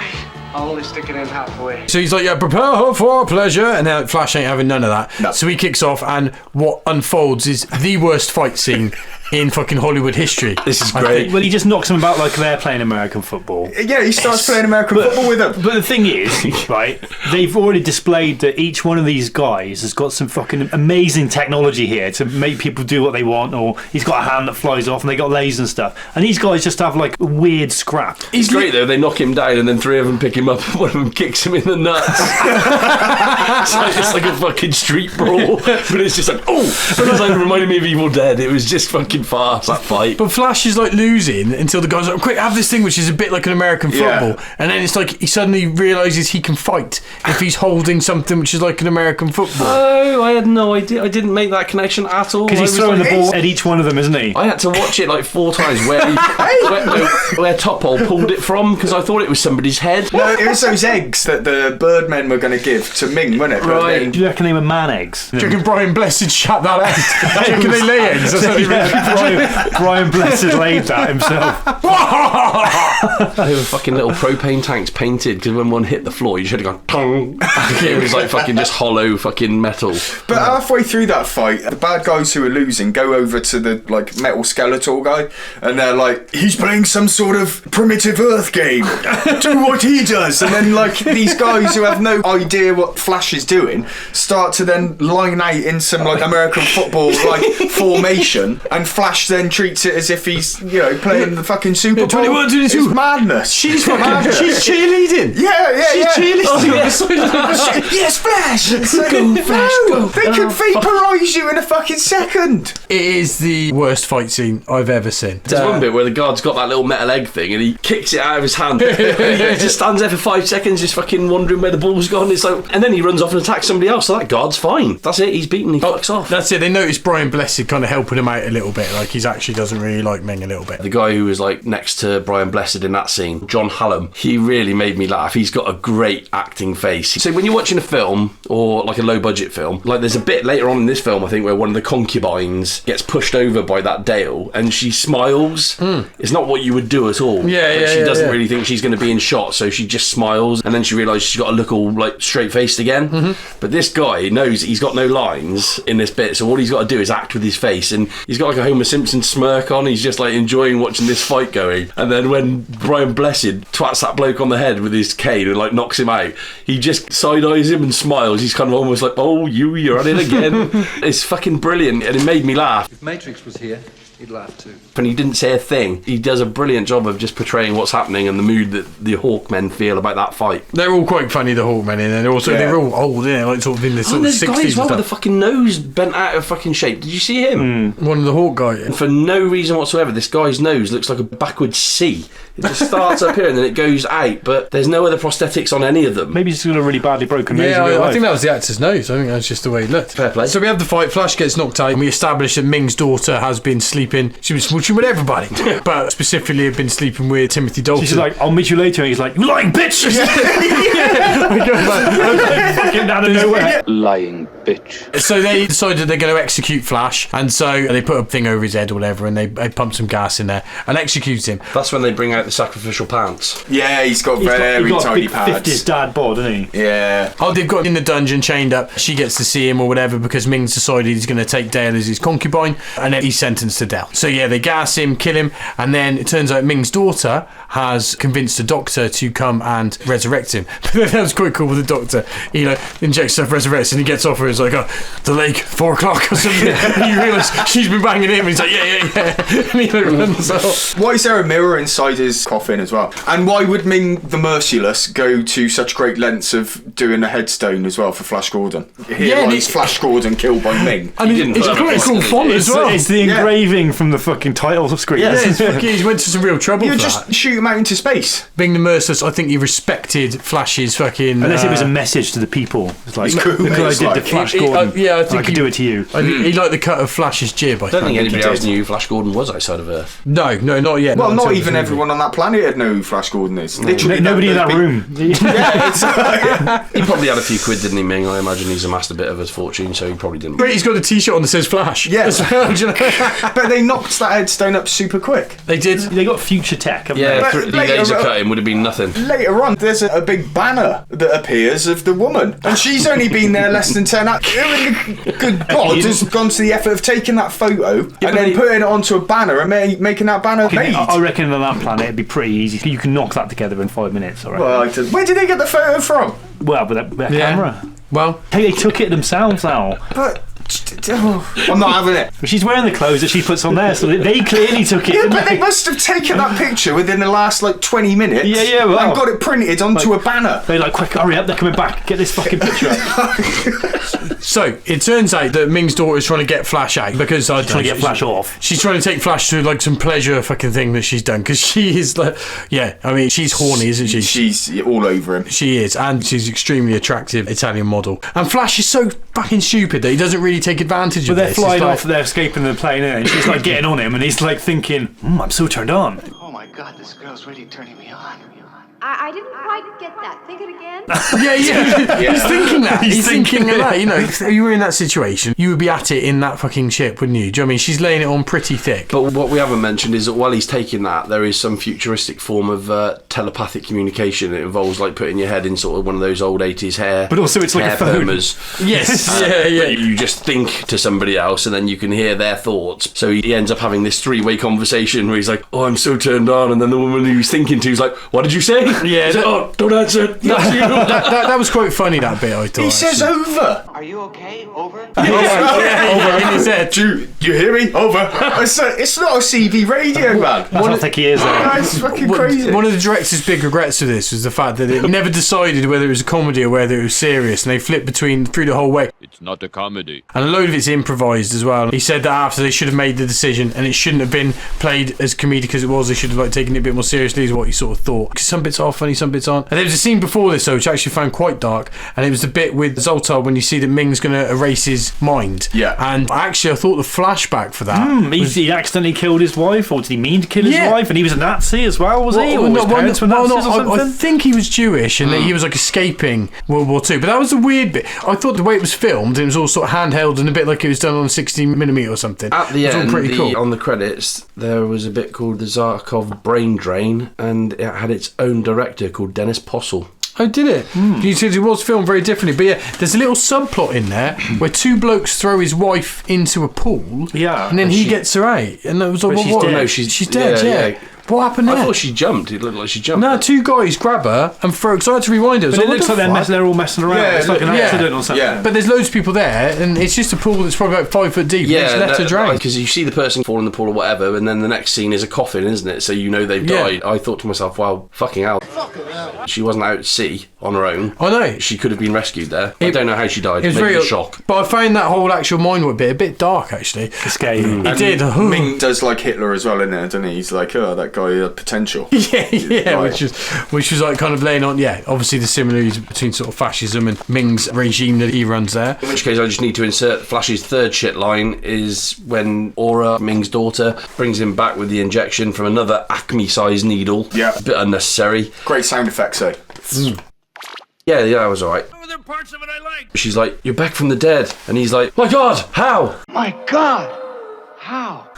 S17: I'll only stick it in halfway.
S2: So he's like, yeah, prepare her for our pleasure. And now Flash ain't having none of that.
S5: No.
S2: So he kicks off, and what unfolds is the worst fight scene in fucking Hollywood history.
S3: This is great.
S6: Well, he just knocks them about like they're playing American football.
S5: Yeah, he starts playing American football with them.
S6: But the thing is, right, they've already displayed that each one of these guys has got some fucking amazing technology here to make people do what they want, or he's got a hand that flies off and they got lasers and stuff. And these guys just have like a weird scrap.
S3: It's great though, they knock him down and then three of them pick him up and one of them kicks him in the nuts. It's like a fucking street brawl, but it's just like, oh! It was like reminding me of Evil Dead. It was just fucking fast, that fight.
S2: But Flash is like losing until the guy's like, quick, have this thing which is a bit like an American football. And then it's like he suddenly realises he can fight if he's holding something which is like an American football.
S3: Oh, I had no idea. I didn't make that connection at all.
S6: Because he's throwing the ball at each one of them, isn't he?
S3: I had to watch it like 4 times where Topol pulled it from, because I thought it was somebody's head.
S5: No, it was those eggs that the Birdmen were going to give to Ming, wasn't it?
S6: Right. Do you reckon they were man eggs?
S2: Do you reckon Brian Blessed shut that out? Do you reckon they lay eggs? That's what he
S6: Brian Blessed laid that himself.
S3: They were fucking little propane tanks painted, because when one hit the floor, you should have gone tong. It was like fucking just hollow fucking metal.
S5: But halfway through that fight, the bad guys who are losing go over to the like metal skeletal guy, and they're like, he's playing some sort of primitive Earth game. Do what he does. And then like these guys who have no idea what Flash is doing start to then line out in some like American football like formation, and Flash then treats it as if he's, you know, playing the fucking Super Bowl.
S2: 21, 22.
S5: It's madness.
S2: She's cheerleading.
S5: Yeah.
S2: She's cheerleading.
S5: Oh, yes, Flash. Go, Flash, go. They could vaporise you in a fucking second.
S2: It is the worst fight scene I've ever seen.
S3: There's one bit where the guard's got that little metal egg thing and he kicks it out of his hand. He just stands there for 5 seconds just fucking wondering where the ball's gone. It's like, and then he runs off and attacks somebody else, so that guard's fine. That's it, he's beaten, he fucks off.
S2: That's it. They notice Brian Blessed kind of helping him out a little bit, like he's actually doesn't really like Ming a little bit.
S3: The guy who was like next to Brian Blessed in that scene, John Hallam, he really made me laugh. He's got a great acting face. So when you're watching a film, or like a low budget film, like there's a bit later on in this film, I think, where one of the concubines gets pushed over by that Dale and she smiles. It's not what you would do at all. She doesn't really think she's going to be in shot, so she just smiles, and then she realises she's got to look all like straight faced again. But this guy knows he's got no lines in this bit, so all he's got to do is act with his face, and he's got like a Homer Simpson smirk on. He's just like enjoying watching this fight going, and then when Brian Blessed twats that bloke on the head with his cane and like knocks him out, he just side eyes him and smiles. He's kind of almost like, oh, you're at it again. It's fucking brilliant, and it made me laugh.
S17: If Matrix was here,
S12: He'd laugh too.
S3: And he didn't say a thing. He does a brilliant job of just portraying what's happening and the mood that the Hawkmen feel about that fight.
S2: They're all quite funny, the Hawkmen, and they're also they're all old, yeah, like sort of in the sort of 60s.
S3: There's a guy as well with the fucking nose bent out of fucking shape. Did you see him?
S2: One of the Hawk guys.
S3: And for no reason whatsoever, this guy's nose looks like a backwards C. It just starts up here and then it goes out, but there's no other prosthetics on any of them.
S6: Maybe he's got a really badly broken nose.
S2: Yeah, I think that was the actor's nose. I think that's just the way he looked.
S3: Fair play.
S2: So we have the fight. Flash gets knocked out, and we establish that Ming's daughter has been sleeping. She was smooching with everybody, but specifically had been sleeping with Timothy Dalton.
S6: She's like, "I'll meet you later." And he's like, "You lying bitch!" Fucking out of nowhere.
S12: Lying bitch.
S2: So they decided they're going to execute Flash, and so they put a thing over his head or whatever, and they pump some gas in there and execute him.
S3: That's when they bring out the sacrificial pants.
S5: Yeah, he's got very tiny pads.
S6: 50s dad bod, doesn't he?
S5: Yeah.
S2: Oh, they've got him in the dungeon chained up. She gets to see him or whatever because Ming's decided he's going to take Dale as his concubine, and then he's sentenced to death. So yeah, they gas him, kill him, and then it turns out Ming's daughter has convinced the doctor to come and resurrect him. But that was quite cool with the doctor. He injects stuff, resurrects, and he gets off her. It's like, oh, the lake, 4 o'clock or something. And you realise she's been banging him, and he's like, yeah. And he runs off.
S5: Why is there a mirror inside his coffin as well? And why would Ming the Merciless go to such great lengths of doing a headstone as well for Flash Gordon? Here lies Flash Gordon killed by Ming.
S2: And it's a pretty cool font as well.
S6: It's the engraving from the fucking title screen.
S2: Yeah, he went to some real trouble for
S5: just
S2: that.
S5: shoot him out into space.
S2: Being the Merciless, I think he respected Flash's fucking...
S6: Unless it was a message to the people. It's like,
S5: cool.
S6: look what I did to Flash Gordon.
S2: I think
S6: I could do it to you.
S2: I think he liked the cut of Flash's jib.
S3: I don't think anybody else knew who Flash Gordon was outside of Earth.
S2: No, not yet.
S5: Well, not even everyone on that planet would know who Flash Gordon is. Literally,
S6: nobody in that room.
S3: He probably had a few quid, didn't he, Ming? I imagine he's amassed a bit of his fortune, so he probably didn't.
S2: But he's got a T-shirt on that says Flash.
S5: Yeah. But they knocked that headstone up super quick.
S2: They did.
S6: They got future tech, haven't
S3: they?
S6: But
S3: the laser cutting would have been nothing.
S5: Later on, there's a big banner that appears of the woman, and she's only been there less than 10 hours. Who in the good God has gone to the effort of taking that photo and then putting it onto a banner and making that banner made?
S6: I reckon on that planet it'd be pretty easy. You can knock that together in 5 minutes, all right?
S5: Well, where did they get the photo from?
S6: Well, with that camera.
S2: Well,
S6: hey, they took it themselves now.
S5: But I'm not having it.
S6: She's wearing the clothes that she puts on there, so they clearly took it.
S5: Yeah, but they must have taken that picture within the last 20 minutes.
S6: Yeah, well,
S5: and got it printed onto a banner.
S6: They're like, quick, hurry up! They're coming back. Get this fucking picture up.
S2: So it turns out that Ming's daughter is trying to get Flash out because
S6: trying to get Flash off.
S2: She's trying to take Flash to some pleasure fucking thing that she's done because she is she's horny, isn't she?
S5: She's all over him.
S2: She is, and she's extremely attractive Italian model. And Flash is so fucking stupid that he doesn't really take advantage of
S6: this.
S2: They're
S6: flying off, they're escaping the plane, and she's getting on him, and he's thinking, I'm so turned on.
S17: Oh my God, this girl's really turning me on.
S18: I didn't quite get that. Think it again.
S2: Yeah. He's thinking that. He's thinking of that. If you were in that situation, you would be at it in that fucking ship, wouldn't you? Do you know what I mean? She's laying it on pretty thick.
S3: But what we haven't mentioned is that while he's taking that, there is some futuristic form of telepathic communication. It involves putting your head in sort of one of those old 80s hair.
S6: But also it's like a phone.
S2: Yes. Yeah.
S3: You just think to somebody else and then you can hear their thoughts. So he ends up having this 3-way conversation where he's like, oh, I'm so turned on. And then the woman who he's thinking to is like, what did you say?
S2: Yeah.
S3: Like, oh, don't answer.
S2: That was quite funny, that bit, I thought.
S5: He says over.
S17: Are you okay? Over?
S2: Over in his head.
S5: Do you hear me? Over. It's not a CV radio, man.
S6: I don't think he is.
S5: It's fucking crazy.
S2: One of the director's big regrets of this was the fact that it never decided whether it was a comedy or whether it was serious, and they flipped through the whole way.
S15: It's not a comedy.
S2: And a load of it's improvised as well. He said that after they should have made the decision, and it shouldn't have been played as comedic as it was. They should have taken it a bit more seriously, is what he sort of thought. Because some bits are funny, some bits aren't. And there was a scene before this though, which I actually found quite dark, and it was the bit with Zoltar when you see that Ming's going to erase his mind.
S5: Yeah.
S2: And actually, I thought the flashback for that.
S6: He accidentally killed his wife, or did he mean to kill his wife? And he was a Nazi as well, was he? Or his parents were Nazis or something?
S2: I think he was Jewish, and that he was escaping World War II. But that was the weird bit. I thought the way it was filmed, it was all sort of handheld and a bit like it was done on 16mm or something.
S3: At the end,
S2: pretty cool.
S3: On the credits, there was a bit called the Zarkov Brain Drain, and it had its own director called Dennis Possel.
S2: Oh, did it? You said it was filmed very differently. But yeah, there's a little subplot in there where 2 blokes throw his wife into a pool.
S6: Yeah.
S2: And then he gets her out. And that was like,
S6: she's dead.
S3: No, she's dead,
S2: yeah. What happened there?
S3: I thought she jumped. It looked like she jumped.
S2: No, two guys grab her and throw. Because I had to rewind it.
S6: But it looks like they're all messing around. It's like an accident or something.
S2: But there's loads of people there, and it's just a pool that's probably about 5 foot deep.
S3: Yeah,
S2: left to drown.
S3: Because you see the person fall in the pool or whatever, and then the next scene is a coffin, isn't it? So you know they've died. I thought to myself, well, fucking hell. She wasn't out at sea on her own.
S2: I know.
S3: She could have been rescued there. I don't know how she died.
S2: It was
S3: Maybe
S2: very
S3: a shock.
S2: But I found that whole actual mine bit a bit dark, actually.
S6: Scary.
S2: It did.
S5: Ming does like Hitler as well, in there, doesn't he? He's like, oh, that guy had potential.
S2: Yeah, which was like kind of laying on, obviously the similarities between sort of fascism and Ming's regime that he runs there.
S3: In which case, I just need to insert Flash's third shit line is when Aura, Ming's daughter, brings him back with the injection from another Acme-sized needle.
S5: Yeah.
S3: A bit unnecessary.
S5: Great sound effects, though.
S3: Yeah, that was alright.
S11: Oh, there are parts of it I like.
S3: She's like, you're back from the dead. And he's like, my God, how?
S17: My God! How?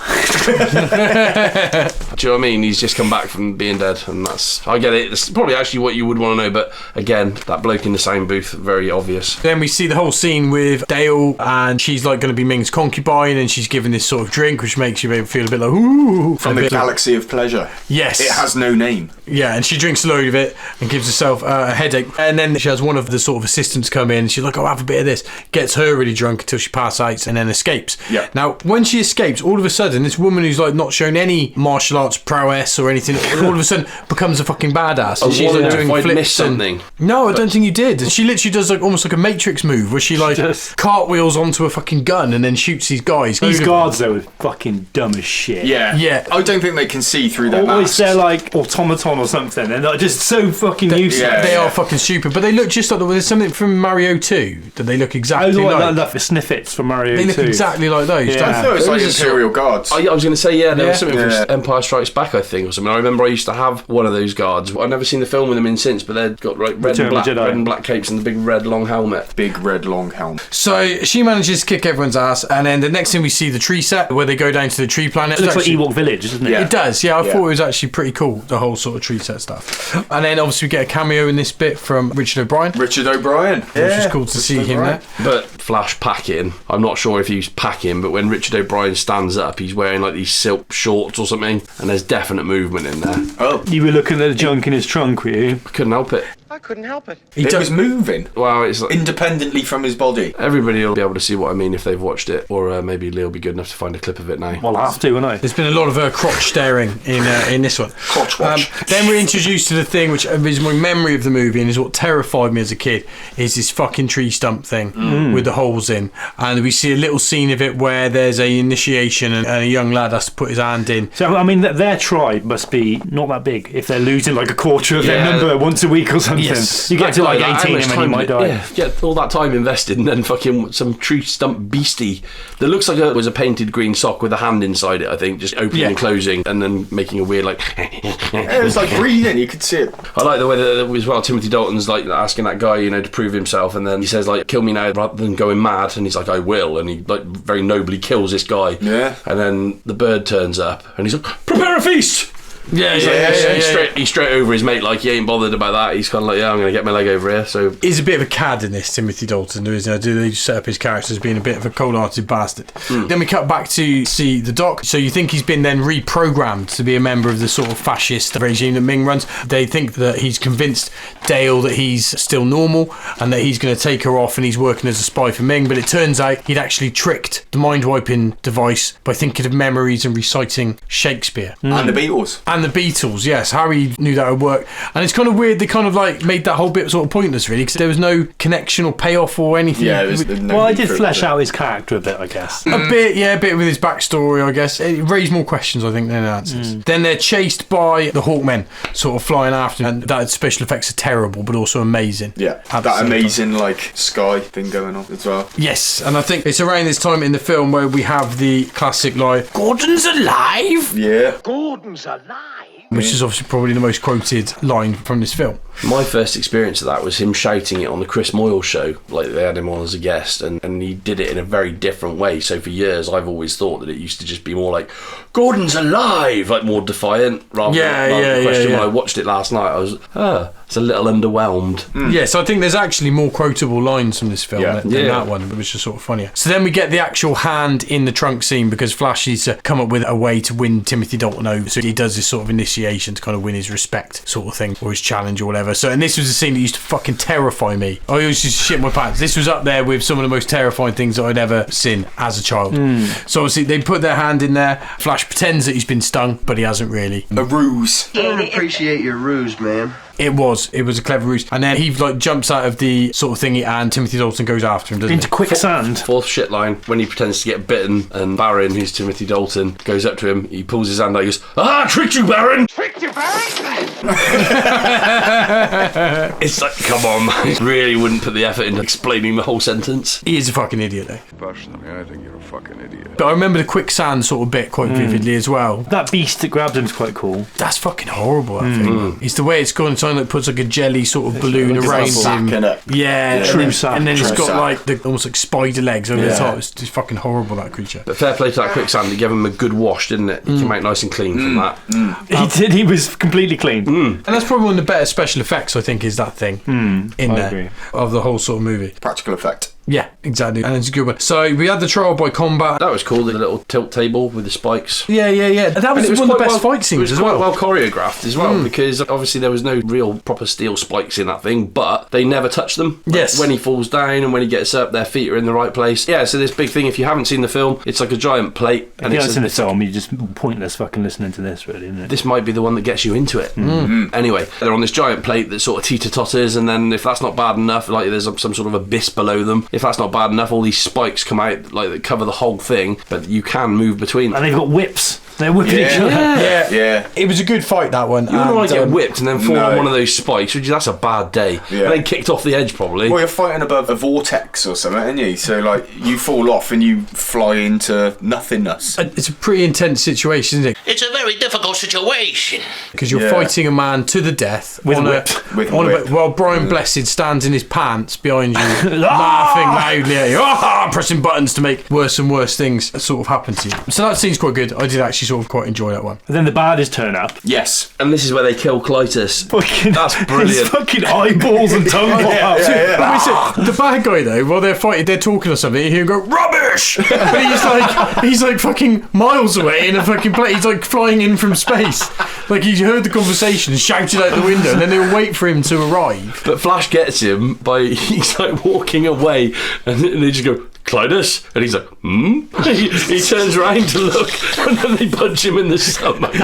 S3: Do you know what I mean? He's just come back from being dead, and I get it. It's probably actually what you would want to know, but again, that bloke in the sound booth, very obvious.
S2: Then we see the whole scene with Dale, and she's like going to be Ming's concubine, and she's given this sort of drink, which makes you maybe feel a bit like, ooh.
S5: From the galaxy of pleasure.
S2: Yes.
S5: It has no name.
S2: Yeah, and she drinks a load of it and gives herself a headache. And then she has one of the sort of assistants come in, and she's like, oh, have a bit of this. Gets her really drunk until she passes out and then escapes.
S5: Yeah.
S2: Now, when she escapes, all of a sudden, this woman who's like not shown any martial arts prowess or anything, all of a sudden becomes a fucking badass. And she's like doing flips
S3: something.
S2: No, I don't think you did. She literally does like almost like a Matrix move where she like cartwheels onto a fucking gun and then shoots these guys.
S6: These guards though are fucking dumb as shit.
S5: Yeah. I don't think they can see through their
S6: Always
S5: masks.
S6: they're like automaton or something, and they're just so fucking useless.
S2: They are fucking stupid, but they look just like there's something from Mario 2 that they look exactly like.
S6: The snippets from Mario 2.
S2: They look exactly like those.
S5: I thought it was like Imperial Guards.
S3: I was going to say, there was something from Empire Strikes Back, I think, or something. I remember I used to have one of those guards. I've never seen the film with them in since, but they've got like red and black capes and the big red long helmet.
S5: Big red long helmet.
S2: So she manages to kick everyone's ass, and then the next thing we see the tree set where they go down to the tree planet.
S6: It looks like Ewok Village, doesn't it?
S2: It does, I thought it was actually pretty cool, the whole sort of tree set stuff. And then obviously we get a cameo in this bit from Richard O'Brien.
S5: Which is
S2: cool to see him there.
S3: But Flash packing, I'm not sure if he's packing, but when Richard O'Brien stands up, he's wearing like these silk shorts or something, and there's definite movement in there.
S5: Oh.
S6: You were looking at the junk in his trunk, were you?
S3: I couldn't help it.
S17: I couldn't help it.
S5: It was moving.
S3: Well, it's like,
S5: independently from his body.
S3: Everybody will be able to see what I mean if they've watched it, or maybe Lee will be good enough to find a clip of it now.
S6: Well, I have to, won't I?
S2: There's been a lot of crotch staring in this one.
S5: Crotch watch.
S2: Then we're introduced to the thing which is my memory of the movie and is what terrified me as a kid, is this fucking tree stump thing with the holes in. And we see a little scene of it where there's a initiation and a young lad has to put his hand in.
S6: So, I mean, their tribe must be not that big if they're losing like a quarter of their number once a week or something.
S2: Yes.
S6: You get to like 18 and then you might die.
S3: Yeah, get all that time invested and then fucking some tree stump beastie that looks like it was a painted green sock with a hand inside it, I think, just opening and closing and then making a weird like...
S5: It was like breathing, you could see it.
S3: I like the way that as well Timothy Dalton's like asking that guy, to prove himself, and then he says like, kill me now rather than going mad, and he's like, I will, and he like very nobly kills this guy.
S5: Yeah.
S3: And then the bird turns up and he's like, prepare a feast! He's straight over his mate, like he ain't bothered about that. He's kind of like, I'm going to get my leg over here. So
S2: he's a bit of a cad in this, Timothy Dalton, isn't he? They set up his character as being a bit of a cold-hearted bastard. Then we cut back to see the Doc. So you think he's been then reprogrammed to be a member of the sort of fascist regime that Ming runs. They think that he's convinced Dale that he's still normal and that he's going to take her off and he's working as a spy for Ming. But it turns out he'd actually tricked the mind-wiping device by thinking of memories and reciting Shakespeare.
S5: And the Beatles.
S2: And the Beatles, yes. Harry knew that would work. And it's kind of weird, they kind of like made that whole bit sort of pointless, really, because there was no connection or payoff or anything.
S5: Yeah,
S6: well, I did flesh out his character a bit, I guess.
S2: A bit with his backstory, I guess. It raised more questions, I think, than answers. Then they're chased by the Hawkmen, sort of flying after them, and that special effects are terrible, but also amazing.
S5: Yeah, that amazing, like, sky thing going on as well.
S2: Yes, and I think it's around this time in the film where we have the classic line, Gordon's alive!
S5: Yeah.
S17: Gordon's alive!
S2: Which is obviously probably the most quoted line from this film.
S3: My first experience of that was him shouting it on the Chris Moyle show, like they had him on as a guest, and he did it in a very different way. So for years I've always thought that it used to just be more like, Gordon's alive, like more defiant rather than the question. When I watched it last night, I was, it's a little underwhelmed.
S2: Yeah, so I think there's actually more quotable lines from this film than that one, which is sort of funnier. So then we get the actual hand in the trunk scene because Flash needs to come up with a way to win Timothy Dalton over. So he does this sort of initiation to kind of win his respect sort of thing, or his challenge or whatever. So, and this was a scene that used to fucking terrify me. I always used to shit my pants. This was up there with some of the most terrifying things that I'd ever seen as a child. So obviously they put their hand in there. Flash pretends that he's been stung, but he hasn't really.
S5: A ruse.
S19: I don't appreciate your ruse, man.
S2: It was a clever ruse. And then he like jumps out of the sort of thingy and Timothy Dalton goes after him, doesn't
S6: Into quicksand.
S3: Fourth shit line, when he pretends to get bitten and Baron, who's Timothy Dalton, goes up to him, he pulls his hand out, he goes, tricked you, Baron!
S11: Tricked you, Baron!
S3: It's like, come on, man. Really wouldn't put the effort into explaining the whole sentence.
S2: He is a fucking idiot, though.
S14: Personally, I think you're a fucking idiot.
S2: But I remember the quicksand sort of bit quite vividly as well.
S6: That beast that grabbed him's quite cool.
S2: That's fucking horrible, I think. It's the way it's gone, something that puts like a jelly sort of balloon around him. Yeah,
S6: true sack.
S2: And then it's got like the almost like spider legs over the top. It's just fucking horrible, that creature.
S3: But fair play to that quicksand, it gave him a good wash, didn't it? He came out nice and clean from that.
S6: He did, he was completely clean.
S2: And that's probably one of the better special effects, I think, is that thing in there
S6: agree.
S2: of the whole sort of movie.
S5: Practical effect.
S2: Yeah, exactly. And it's a good one. So we had the trial by combat.
S3: That was cool, the little tilt table with the spikes.
S2: Yeah. That was one of the best fight scenes as well.
S3: It was quite well choreographed as well, because obviously there was no real proper steel spikes in that thing, but they never touch them.
S2: Yes.
S3: When he falls down and when he gets up, their feet are in the right place. Yeah, so this big thing, if you haven't seen the film, it's like a giant plate.
S6: And if you haven't seen the film, you're just pointless fucking listening to this, really, isn't it?
S3: This might be the one that gets you into it. Anyway, they're on this giant plate that sort of teeter-totters, and then if that's not bad enough, like there's some sort of abyss below them. If that's not bad enough, all these spikes come out like that cover the whole thing, but you can move between them.
S6: And they've got whips. They're whipping each other.
S2: Yeah. It was a good fight, that one.
S3: You wouldn't want to get whipped and then fall on one of those spikes, would you? That's a bad day. And then kicked off the edge, probably.
S5: Well, you're fighting above a vortex or something, aren't you? So, like, you fall off and you fly into nothingness.
S2: It's a pretty intense situation, isn't it?
S4: It's a very difficult situation.
S2: Because you're fighting a man to the death
S6: with a whip.
S2: While Brian Blessed stands in his pants behind you, laughing loudly at you, pressing buttons to make worse and worse things sort of happen to you. So that scene's quite good. I did actually sort of quite enjoy that one.
S6: And then the baddies turn up.
S3: Yes, and this is where they kill Clytus. That's
S6: His
S3: brilliant.
S6: fucking eyeballs and tongue pop out.
S2: The bad guy though, while they're fighting, they're talking or something, you hear him go rubbish, but he's like fucking miles away in a fucking plane. He's like flying in from space. Like he heard the conversation and shouted out the window, and then they'll wait for him to arrive.
S3: But Flash gets him by he's like walking away, and they just go, Clytus? And he's like, he turns around to look, and then they punch him in the stomach.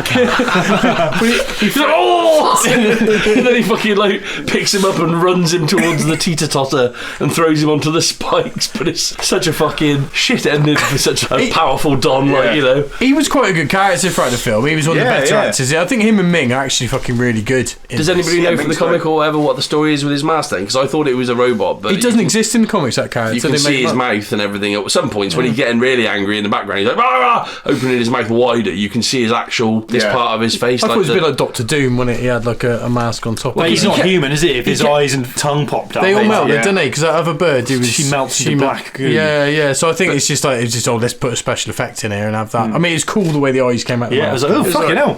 S3: He's like, oh! And then he fucking like picks him up and runs him towards the teeter-totter and throws him onto the spikes. But it's such a fucking shit ending for such a powerful Don, like, you know.
S2: He was quite a good character throughout the film. He was one of the better actors. I think him and Ming are actually fucking really good.
S3: Does anybody know from the comic or whatever what the story is with his mask then? Because I thought it was a robot, but
S2: he doesn't exist in the comics, that character.
S3: You can see his mouth and everything. At some points when he's getting really angry in the background, he's like rah, rah, opening his mouth wider. You can see his actual part of his face.
S2: I thought it was a bit like Doctor Doom when he had like a mask on top.
S6: Well, he's not human, is he? If his eyes and tongue popped up,
S2: they all melted, didn't they? Because that other bird,
S6: she melts into black goo.
S2: Yeah. So I think it's just let's put a special effect in here and have that. I mean, it's cool the way the eyes came out.
S6: Yeah, it was like, fucking hell.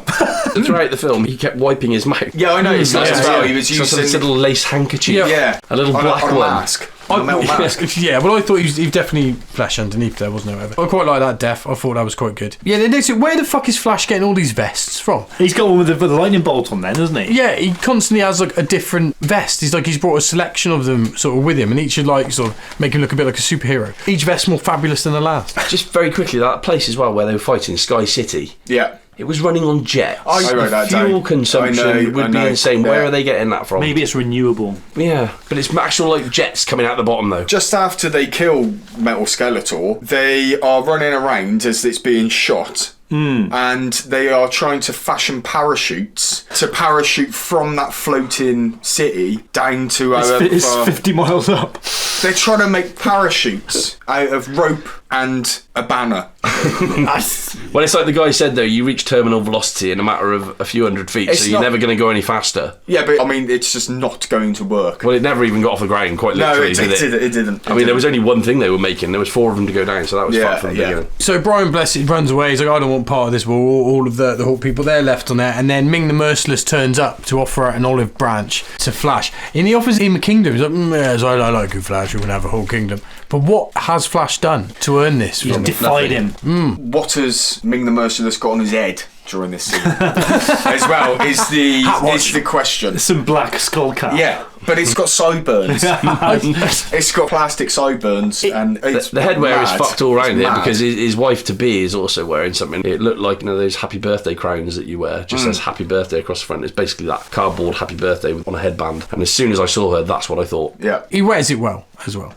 S3: Throughout the film, he kept wiping his mouth.
S5: Yeah, I noticed that as well. He was using
S3: a little lace handkerchief.
S5: Yeah,
S3: a little black one.
S5: Mask. Well,
S2: I thought he was definitely Flash underneath there, wasn't there? I quite like that death. I thought that was quite good. Yeah, where the fuck is Flash getting all these vests from?
S6: He's got one with the lightning bolt on then, doesn't he?
S2: Yeah, he constantly has like a different vest. He's brought a selection of them sort of with him, and each should like sort of make him look a bit like a superhero. Each vest more fabulous than the last.
S3: Just very quickly, that place as well where they were fighting, Sky City.
S5: Yeah.
S3: It was running on jets.
S5: I wrote that down.
S3: Fuel consumption would be insane. Where are they getting that from?
S6: Maybe it's renewable.
S3: Yeah, but it's actual like jets coming out the bottom though.
S5: Just after they kill Metal Skeletor, they are running around as it's being shot. And they are trying to fashion parachutes to parachute from that floating city down to
S6: it's 50 miles up.
S5: They're trying to make parachutes out of rope and a banner.
S3: Well, it's like the guy said, though, you reach terminal velocity in a matter of a few hundred feet, so you're never going to go any faster.
S5: Yeah, but I mean, it's just not going to work.
S3: Well, it never even got off the ground, quite literally,
S5: did it? It didn't.
S3: I mean, there was only one thing they were making. There was 4 of them to go down, so that was fucked from the beginning.
S2: So Brian Blessed runs away. He's like, I don't want part of this. Well, all of the Hawk people, they're left on there. And then Ming the Merciless turns up to offer out an olive branch to Flash. And he offers him a kingdom. He's like, yes, I like you, Flash. You can have a whole kingdom. But what has Flash done to earn this?
S6: He's defied him.
S5: What has Ming the Merciless got on his head during this scene as well is the question.
S6: Some black skull cap.
S5: Yeah, but it's got sideburns. It's got plastic sideburns, and it's
S3: the headwear is fucked all around it because his wife to be is also wearing something. It looked like those happy birthday crowns that you wear. Just says happy birthday across the front. It's basically that cardboard happy birthday on a headband. And as soon as I saw her, that's what I thought.
S5: Yeah,
S2: he wears it well as well.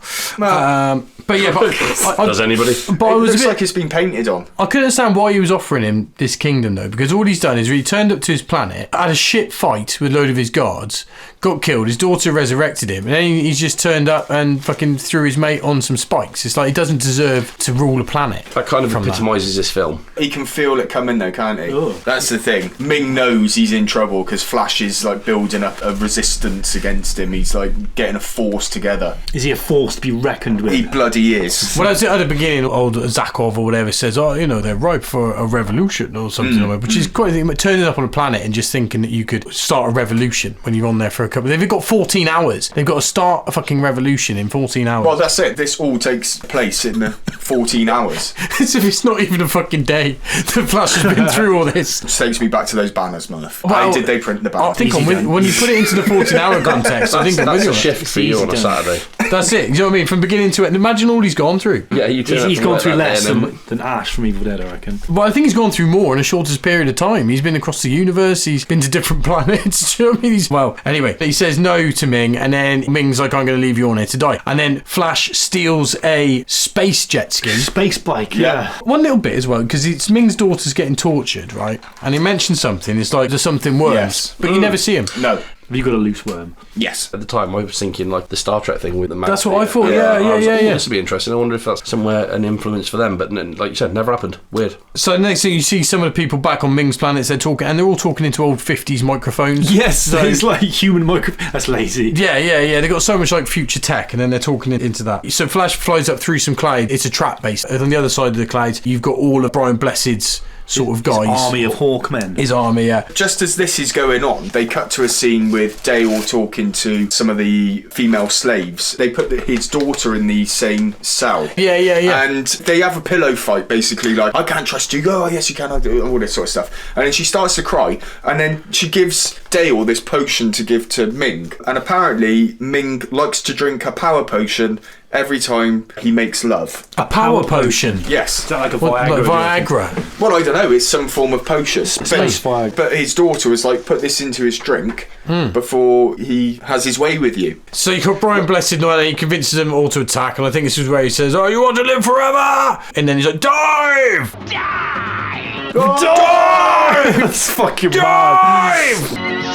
S2: But yeah,
S3: does anybody?
S5: But it looks like it's been painted on.
S2: I couldn't understand why he was offering him this kingdom though, because all he's done is he turned up to his planet, had a shit fight with a load of his guards, got killed, his daughter resurrected him, and then he's just turned up and fucking threw his mate on some spikes. It's like he doesn't deserve to rule a planet.
S3: That kind of epitomises this film.
S5: He can feel it coming though, can't he? Ooh. That's the thing. Ming knows he's in trouble because Flash is like building up a resistance against him. He's like getting a force together.
S6: Is he a force to be reckoned with?
S5: He bloody is.
S2: Well, at the beginning, old Zakov or whatever says, they're ripe for a revolution or something like that, which is quite a thing. But turning up on a planet and just thinking that you could start a revolution when you're on there for a couple. They've got 14 hours. They've got to start a fucking revolution in 14 hours.
S5: Well, that's it. This all takes place in the 14 hours.
S2: As if it's not even a fucking day. The Flash has been through all this.
S5: Which takes me back to those banners, Murph. Why did they print the banners?
S2: I think when you put it into the 14-hour context, I think
S3: that's a shift for you on a Saturday.
S2: That's it. You know what I mean? From beginning to end. Imagine all he's gone through.
S3: Yeah,
S6: he's gone through less than Ash from Evil Dead, I reckon.
S2: Well, I think he's gone through more in a shortest period of time. He's been across the universe. He's been to different planets. Do you know what I mean? Anyway, he says no to Ming, and then Ming's like, I'm going to leave you on here to die. And then Flash steals a space jet ski.
S6: Space bike, yeah.
S2: One little bit as well, because it's Ming's daughter's getting tortured, right? And he mentions something. It's like, there's something worse. But you never see him.
S5: No.
S6: Have you got a loose worm?
S5: Yes.
S3: At the time, I was thinking like the Star Trek thing with the man.
S2: That's what I thought. Yeah.
S3: This would be interesting. I wonder if that's somewhere an influence for them. But like you said, never happened. Weird.
S2: So the next thing you see, some of the people back on Ming's planets, they're talking, and they're all talking into old 50s microphones.
S6: Yes, so it's like human microphone. That's lazy.
S2: Yeah. They got so much like future tech, and then they're talking into that. So Flash flies up through some cloud. It's a trap base. And on the other side of the clouds, you've got all of Brian Blessed's sort of guys.
S6: His army of Hawkmen.
S2: His army, yeah.
S5: Just as this is going on, they cut to a scene with Dale talking to some of the female slaves. They put his daughter in the same cell.
S2: Yeah.
S5: And they have a pillow fight, basically, like, I can't trust you. Oh, yes, you can. I do all this sort of stuff. And then she starts to cry, and then she gives Dale this potion to give to Ming. And apparently, Ming likes to drink a power potion every time he makes love.
S2: A power potion?
S5: Yes.
S6: Is that like a Viagra?
S2: Viagra?
S5: Well, I don't know. It's some form of potion.
S6: But
S5: his daughter was like, put this into his drink before he has his way with you.
S2: So you got Brian Blessed, and he convinces them all to attack, and I think this is where he says, you want to live forever? And then he's like, dive!
S11: Dive!
S2: Dive!
S6: That's fucking mad.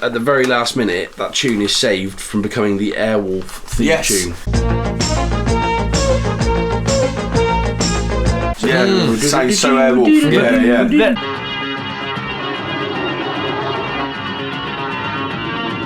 S3: At the very last minute, that tune is saved from becoming the Airwolf theme tune.
S5: Yeah, sounds so Airwolf. Yeah.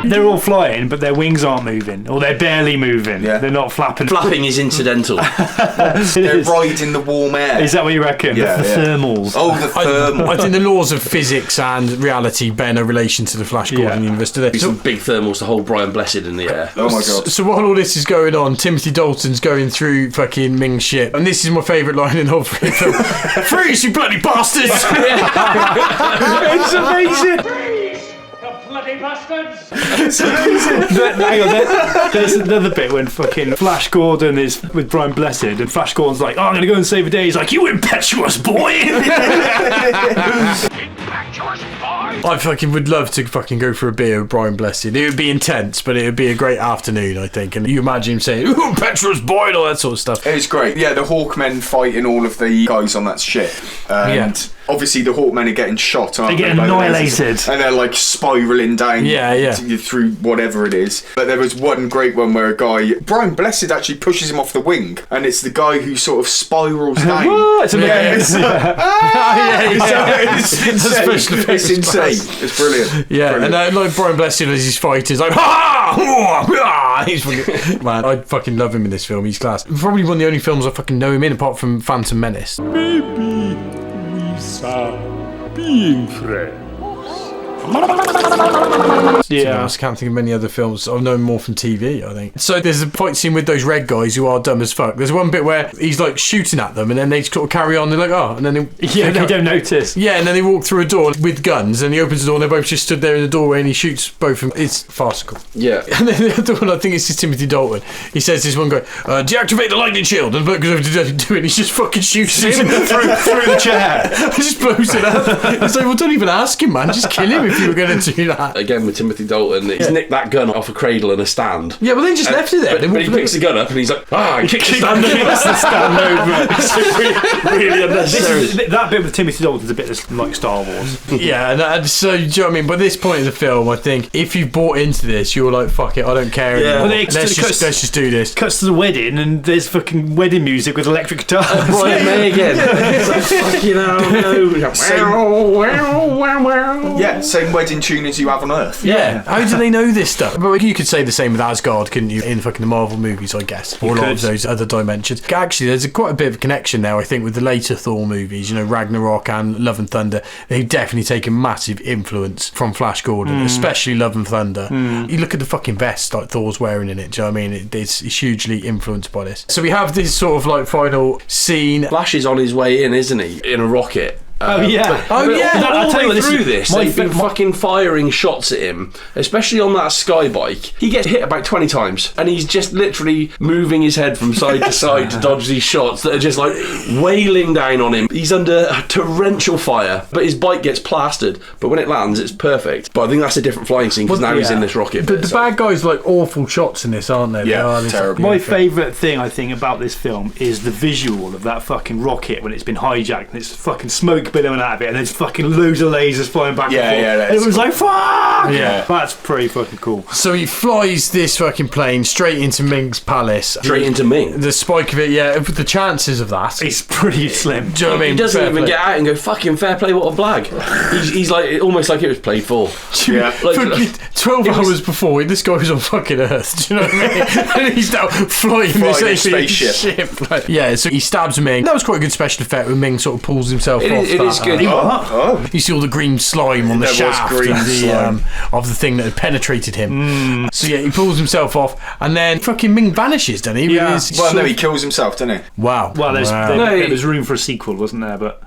S6: They're all flying, but their wings aren't moving, or they're barely moving.
S5: Yeah.
S6: They're not flapping.
S3: Flapping is incidental.
S5: They're riding the warm air.
S6: Is that what you reckon?
S5: Yeah,
S6: the thermals.
S5: Oh, the thermals.
S2: I think the laws of physics and reality bear no relation to the Flash Gordon universe, do they?
S3: Some big thermals to hold Brian Blessed in the air.
S5: Oh my god.
S2: So while all this is going on, Timothy Dalton's going through fucking Ming's ship, and this is my favourite line in the whole film. Freeze, you bloody bastards!
S6: It's amazing!
S11: Freeze, the bloody bastards!
S6: It's amazing. Hang on, there's another bit when fucking Flash Gordon is with Brian Blessed, and Flash Gordon's like, I'm going to go and save the day. He's like, you impetuous boy!
S11: Impetuous boy!
S2: I fucking would love to fucking go for a beer with Brian Blessed. It would be intense, but it would be a great afternoon, I think. And you imagine him saying, ooh, impetuous boy, and all that sort of stuff.
S5: It's great. Yeah, the Hawkmen fighting all of the guys on that ship. And obviously the Hawkmen are getting shot, aren't they?
S6: They get annihilated.
S5: And they're like spiralling down through whatever it is. But there was one great one where a guy, Brian Blessed, actually pushes him off the wing, and it's the guy who sort of spirals down.
S6: It's amazing.
S5: It's insane. It's brilliant.
S2: Yeah,
S5: brilliant.
S2: And like Brian Blessed as he's fighting, he's like, ha! He's fucking, man, I fucking love him in this film. He's class. Probably one of the only films I fucking know him in, apart from Phantom Menace.
S15: Maybe we start being friends.
S2: Yeah, I can't think of many other films. I've known more from TV, I think. So there's a fight scene with those red guys who are dumb as fuck. There's one bit where he's like shooting at them, and then they sort of carry on. They're like, oh, and then
S6: they don't notice.
S2: Yeah, and then they walk through a door with guns, and he opens the door, and they're both just stood there in the doorway, and he shoots both of them. It's farcical.
S3: Yeah.
S2: And then the other one, I think it's just Timothy Dalton. He says this one guy, deactivate the lightning shield, and the bloke goes over to do it, and he just fucking shoots him through the chair. Just blows it up. It's like, well, don't even ask him, man. Just kill him if you were going to do that.
S3: Again with Timothy Dalton, he's nicked that gun off a cradle and a stand.
S2: Yeah, well, they just left it there.
S3: But he picks the gun up and he's like, he kicks the stand over. It's really unnecessary.
S6: That bit with Timothy Dalton's a bit like Star Wars.
S2: Yeah, and so, do you know what I mean? By this point in the film, I think if you bought into this, you're like, fuck it, I don't care anymore.
S6: Well,
S2: let's just do this.
S6: Cuts to the wedding, and there's fucking wedding music with electric guitars.
S3: Brian May again. It's like, fucking hell,
S5: yeah, same wedding tune as you have on Earth.
S2: Yeah. How do they know this stuff? But you could say the same with Asgard, couldn't you? In fucking the Marvel movies, I guess. Or a lot of those other dimensions. Actually, there's quite a bit of connection now, I think, with the later Thor movies, Ragnarok and Love and Thunder. They've definitely taken massive influence from Flash Gordon, especially Love and Thunder. You look at the fucking vest like Thor's wearing in it, do you know what I mean? It's hugely influenced by this. So we have this sort of like final scene.
S3: Flash is on his way in, isn't he? In a rocket.
S6: I'll
S3: tell you through this, they've been fucking firing shots at him, especially on that sky bike. He gets hit about 20 times, and he's just literally moving his head from side to side to dodge these shots that are just like wailing down on him. He's under torrential fire, but his bike gets plastered. But when it lands, it's perfect. But I think that's a different flying scene because now he's in this rocket.
S2: But the bad guys like awful shots in this, aren't they?
S5: Yeah, terrible.
S6: My favourite thing I think about this film is the visual of that fucking rocket when it's been hijacked and it's fucking smoke billowing out of it, and there's fucking loads of lasers flying back and forth. And it was like, fuck!
S2: Yeah.
S6: That's pretty fucking cool.
S2: So he flies this fucking plane straight into Ming's palace.
S3: Straight into Ming?
S2: The spike of it, yeah. The chances of that.
S6: It's pretty slim.
S2: Do you know what I mean?
S3: He doesn't even get out and go, fucking fair play, what a blag. He's like, almost like it was played for.
S2: Yeah. Like, 12 hours before, this guy was on fucking Earth. Do you know what I mean? And he's now flying this spaceship. Like, yeah, so he stabs Ming. That was quite a good special effect when Ming sort of pulls himself off.
S3: It is good.
S2: You see all the green slime on the shaft of the thing that had penetrated him. So yeah, he pulls himself off, and then fucking Ming vanishes, doesn't he?
S5: Yeah. Well, no, he kills himself, doesn't he?
S2: Wow.
S6: Well, there was room for a sequel, wasn't there? But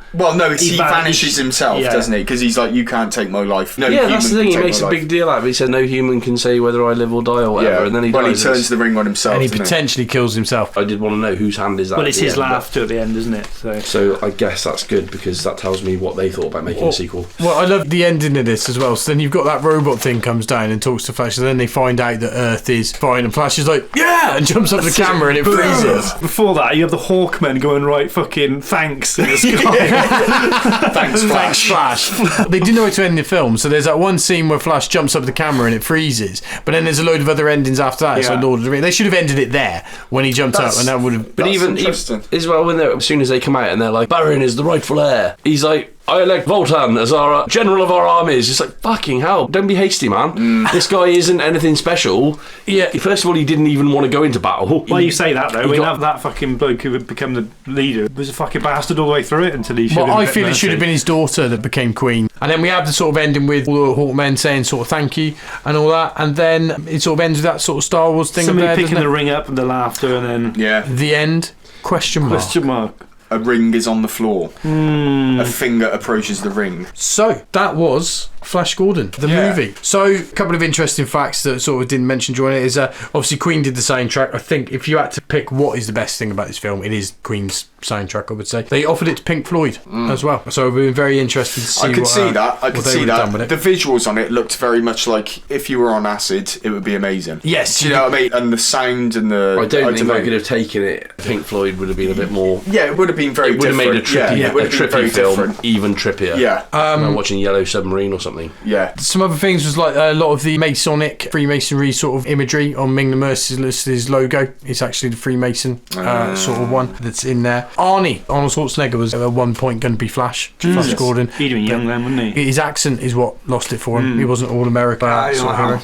S5: he vanishes himself, doesn't he? Because he's like, you can't take my life. No,
S3: yeah, that's the thing. He makes a big deal out of it. He said, no human can say whether I live or die or whatever. And then he dies.
S5: He turns the ring on himself,
S2: and he potentially kills himself.
S3: I did want to know whose hand is that.
S6: Well, it's his laughter at the end, isn't it?
S3: So I guess that's good because that tells me what they thought about making a sequel.
S2: Well, I love the ending of this as well. So then you've got that robot thing comes down and talks to Flash, and then they find out that Earth is fine, and Flash is like, yeah, and jumps up the camera and it freezes.
S6: Before that, you have the Hawkmen going, right, fucking thanks in the sky.
S5: Thanks, Flash.
S2: They didn't know how to end the film, so there's that one scene where Flash jumps up the camera and it freezes, but then there's a load of other endings after that. So Lord of the Rings, they should have ended it there when he jumped up, and that would have.
S3: But even as well, as soon as they come out and they're like, Baron is the rightful heir, he's like, I elect Voltan as our general of our armies. It's like, fucking hell, don't be hasty, man. This guy isn't anything special. Yeah. First of all, he didn't even want to go into battle.
S6: Well, you say that, though. We have that fucking bloke who would become the leader was a fucking bastard all the way through it until he should have.
S2: Well, I feel it should have been his daughter that became queen. And then we have the sort of ending with all the Hawkmen saying sort of thank you and all that. And then it sort of ends with that sort of Star Wars thing.
S6: Somebody picking the ring up and the laughter, and then...
S2: The end? Question mark.
S5: A ring is on the floor. A finger approaches the ring.
S2: So, that was Flash Gordon, the movie. So, a couple of interesting facts that sort of didn't mention during it is obviously Queen did the soundtrack. I think if you had to pick what is the best thing about this film, it is Queen's soundtrack, I would say. They offered it to Pink Floyd as well. So, we've been very interested to see
S5: I could see that.
S2: Done with it.
S5: The visuals on it looked very much like if you were on acid, it would be amazing.
S2: Yes.
S5: Do you know what I mean? And the sound and the...
S3: I don't think I could have taken it. Pink Floyd would have been a bit more...
S5: Yeah, it would have been been very different.
S3: It would have made a trippy film
S5: different.
S3: even trippier.
S5: Yeah.
S3: Like watching Yellow Submarine or something.
S5: Yeah.
S2: Some other things was like a lot of the Masonic, Freemasonry sort of imagery on Ming the Merciless's logo. It's actually the Freemason sort of one that's in there. Arnold Schwarzenegger was at one point going to be Flash Gordon.
S6: He'd been young then, wouldn't he?
S2: His accent is what lost it for him. He wasn't all American.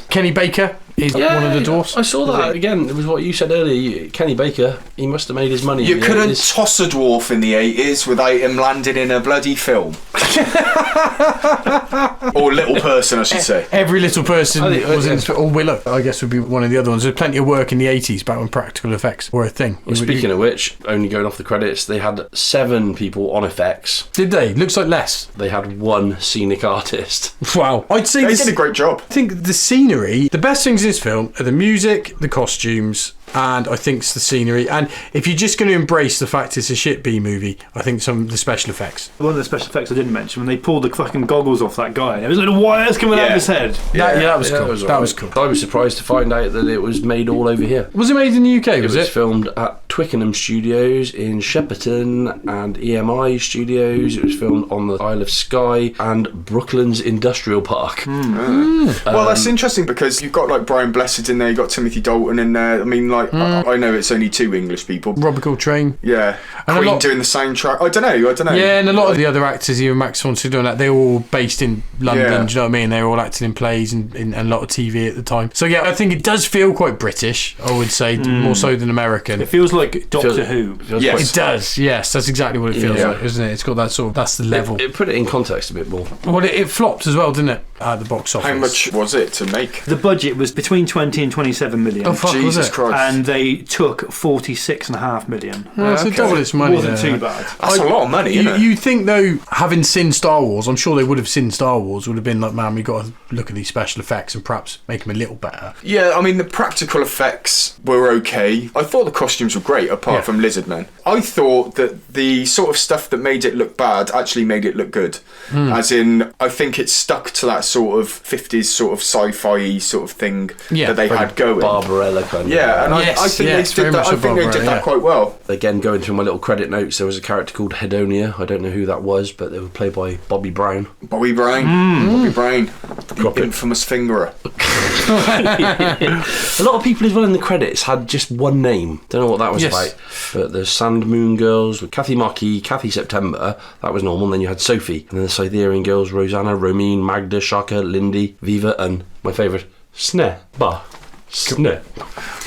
S2: Kenny Baker is one of the dwarfs.
S3: I saw that again. It was what you said earlier. Kenny Baker, he must have made his money.
S5: You couldn't toss a dwarf in the 80s without him landing in a bloody film. Or little person, I should say.
S2: Every little person was in, or Willow, I guess would be one of the other ones. There's plenty of work in the 80s back when practical effects were a thing.
S3: Well, speaking of which, only going off the credits, they had 7 people on effects.
S2: Did they? Looks like less.
S3: They had 1 scenic artist.
S2: Wow. I'd say
S5: they did a great job.
S2: I think the scenery, the best things in this film are the music, the costumes, and I think it's the scenery. And if you're just going to embrace the fact it's a shit B movie, I think some of the special effects.
S6: One of the special effects I didn't mention, when they pulled the fucking goggles off that guy, there was little wires coming out of his head.
S2: That was cool. That was cool.
S3: I was surprised to find out that it was made all over here.
S2: Was it made in the UK?
S3: It was filmed at Twickenham Studios in Shepperton and EMI Studios. It was filmed on the Isle of Skye and Brooklands Industrial Park.
S5: Well, that's interesting because you've got like Brian Blessed in there, you've got Timothy Dalton in there. I mean, like, I know it's only 2 English people.
S2: Robert Coltrane.
S5: Yeah.
S2: And
S5: Queen doing the soundtrack. I don't know.
S2: Yeah, and a lot of the other actors, even Max von Sydow, that they're all based in London.
S5: Yeah.
S2: Do you know what I mean? They're all acting in plays and a lot of TV at the time. So yeah, I think it does feel quite British. I would say more so than American.
S6: It feels like Doctor Who.
S2: Yes, it does. Yes, that's exactly what it feels like, isn't it? It's got that sort of. That's the level.
S3: It put it in context a bit more.
S2: Well, it flopped as well, didn't it? At the box office.
S5: How much was it to make?
S6: The budget was between 20 and 27 million.
S2: Oh fuck,
S5: Jesus Christ!
S6: And they took 46.5 million.
S2: Well, that's double its money.
S6: Wasn't too bad.
S5: That's a lot of money, isn't it?
S2: You think though, having seen Star Wars, I'm sure they would have seen Star Wars. Would have been like, man, we got to look at these special effects and perhaps make them a little better.
S5: Yeah, I mean the practical effects were okay. I thought the costumes were great, apart from Lizardmen. I thought that the sort of stuff that made it look bad actually made it look good. As in, I think it stuck to that sort of 50s sort of sci-fi sort of thing that they had going.
S3: Barbarella kind of.
S5: Yeah, and I think they did that. I think they did that quite well.
S3: Again, going through my little credit notes, there was a character called Hedonia. I don't know who that was, but they were played by Bobby Brown.
S5: Bobby Brown, the infamous fingerer.
S3: A lot of people as well in the credits had just one name. Don't know what that was about. But the Sand Moon Girls with Kathy Markey, Kathy September, that was normal. And then you had Sophie, and then the Scytherian Girls, Rosanna, Romine, Magda, Shaka, Lindy, Viva, and my favourite, Sneh. Sneh.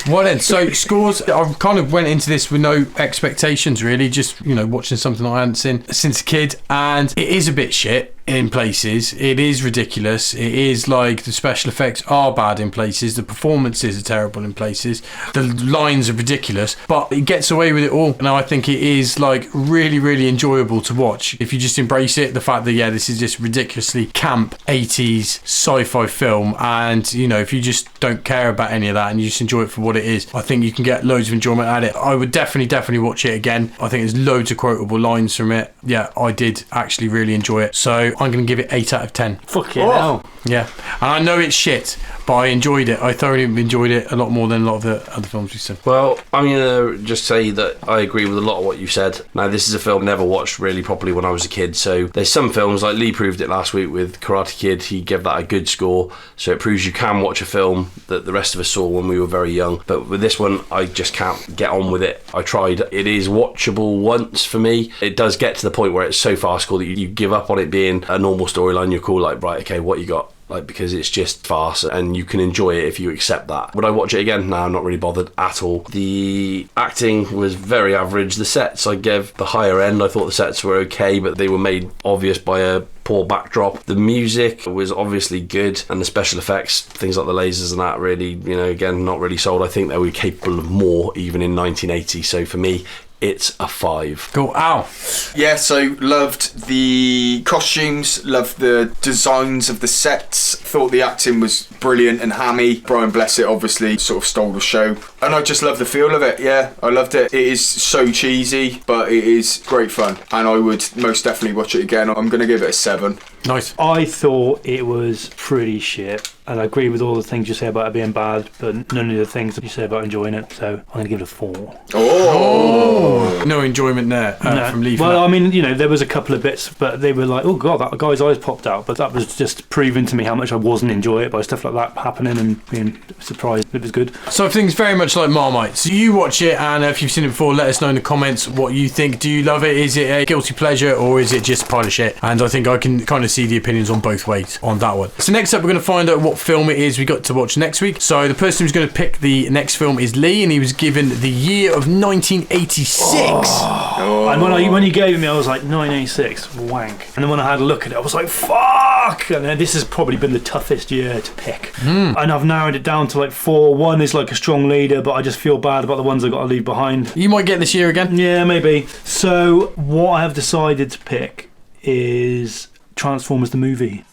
S2: Well then, so scores. I kind of went into this with no expectations really, just watching something I hadn't seen since a kid, and it is a bit shit in places. It is ridiculous. It is like the special effects are bad in places, the performances are terrible in places, the lines are ridiculous, but it gets away with it all. And I think it is like really, really enjoyable to watch if you just embrace it. The fact that this is just ridiculously camp 80s sci-fi film, and if you just don't care about any of that and you just enjoy it for what it is, I think you can get loads of enjoyment at it. I would definitely watch it again. I think there's loads of quotable lines from it. Yeah, I did actually really enjoy it. So I'm going to give it 8 out of 10.
S6: Fucking hell.
S2: Yeah. And I know it's shit, but I enjoyed it. I thoroughly enjoyed it a lot more than a lot of the other films we've seen.
S3: Well, I'm going to just say that I agree with a lot of what you said. Now, this is a film I never watched really properly when I was a kid, so there's some films, like Lee proved it last week with Karate Kid, he gave that a good score, so it proves you can watch a film that the rest of us saw when we were very young. But with this one, I just can't get on with it. I tried. It is watchable once for me. It does get to the point where it's so farcical that you give up on it being a normal storyline. You're cool, like, right, okay, what you got? Like, because it's just farce and you can enjoy it if you accept that. Would I watch it again? No, I'm not really bothered at all. The acting was very average. The sets I gave the higher end. I thought the sets were okay, but they were made obvious by a poor backdrop. The music was obviously good, and the special effects, things like the lasers and that, really, again, not really sold. I think they were capable of more even in 1980. So for me, it's a 5.
S2: Cool. Ow.
S5: Yeah, so loved the costumes, loved the designs of the sets, thought the acting was brilliant and hammy. Brian Blessed obviously sort of stole the show, and I just love the feel of it. Yeah, I loved it. It is so cheesy, but it is great fun, and I would most definitely watch it again. I'm going to give it a 7.
S2: Nice.
S6: I thought it was pretty shit. And I agree with all the things you say about it being bad, but none of the things that you say about enjoying it. So I'm going to give it a 4.
S2: Oh! No enjoyment there from leaving.
S6: Well, I mean, you know, there was a couple of bits, but they were like, oh god, that guy's eyes popped out. But that was just proving to me how much I wasn't enjoying it by stuff like that happening and being surprised it was good.
S2: So things very much like Marmite. So you watch it, and if you've seen it before, let us know in the comments what you think. Do you love it? Is it a guilty pleasure, or is it just a pile of shit? And I think I can kind of see the opinions on both ways on that one. So next up, we're going to find out what film it is we got to watch next week. So the person who's going to pick the next film is Lee, and he was given the year of 1986.
S6: And when you gave it me, I was like, 1986, wank. And then when I had a look at it, I was like, fuck! And then this has probably been the toughest year to pick. And I've narrowed it down to like 4. One is like a strong leader, but I just feel bad about the ones I've got to leave behind.
S2: You might get this year again.
S6: Yeah, maybe. So what I have decided to pick is Transformers the movie.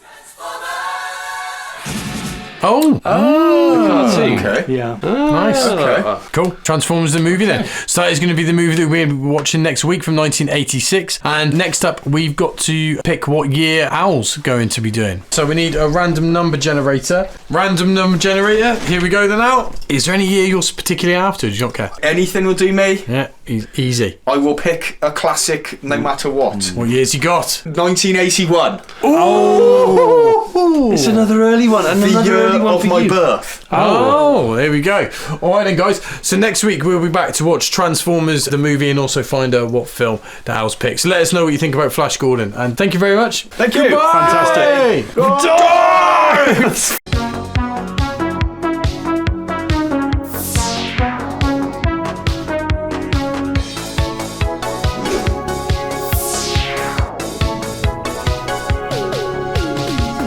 S2: Oh,
S5: okay.
S6: Yeah.
S2: Nice.
S5: Okay.
S2: Cool. Transformers the movie then. So that is going to be the movie that we're watching next week from 1986. And next up, we've got to pick what year Owl's going to be doing. So we need a random number generator. Random number generator. Here we go then, Owl. Is there any year you're particularly after? Do you not care?
S5: Anything will do me.
S2: Yeah, easy.
S5: I will pick a classic no matter what.
S2: What year's you got?
S5: 1981.
S2: Oh!
S3: It's another early one.
S5: The year of my birth.
S2: Oh, there we go. All right then, guys. So next week we'll be back to watch Transformers the movie and also find out what film the Owls picks. Let us know what you think about Flash Gordon. And thank you very much.
S5: Thank you.
S6: Fantastic.
S2: Goodbye.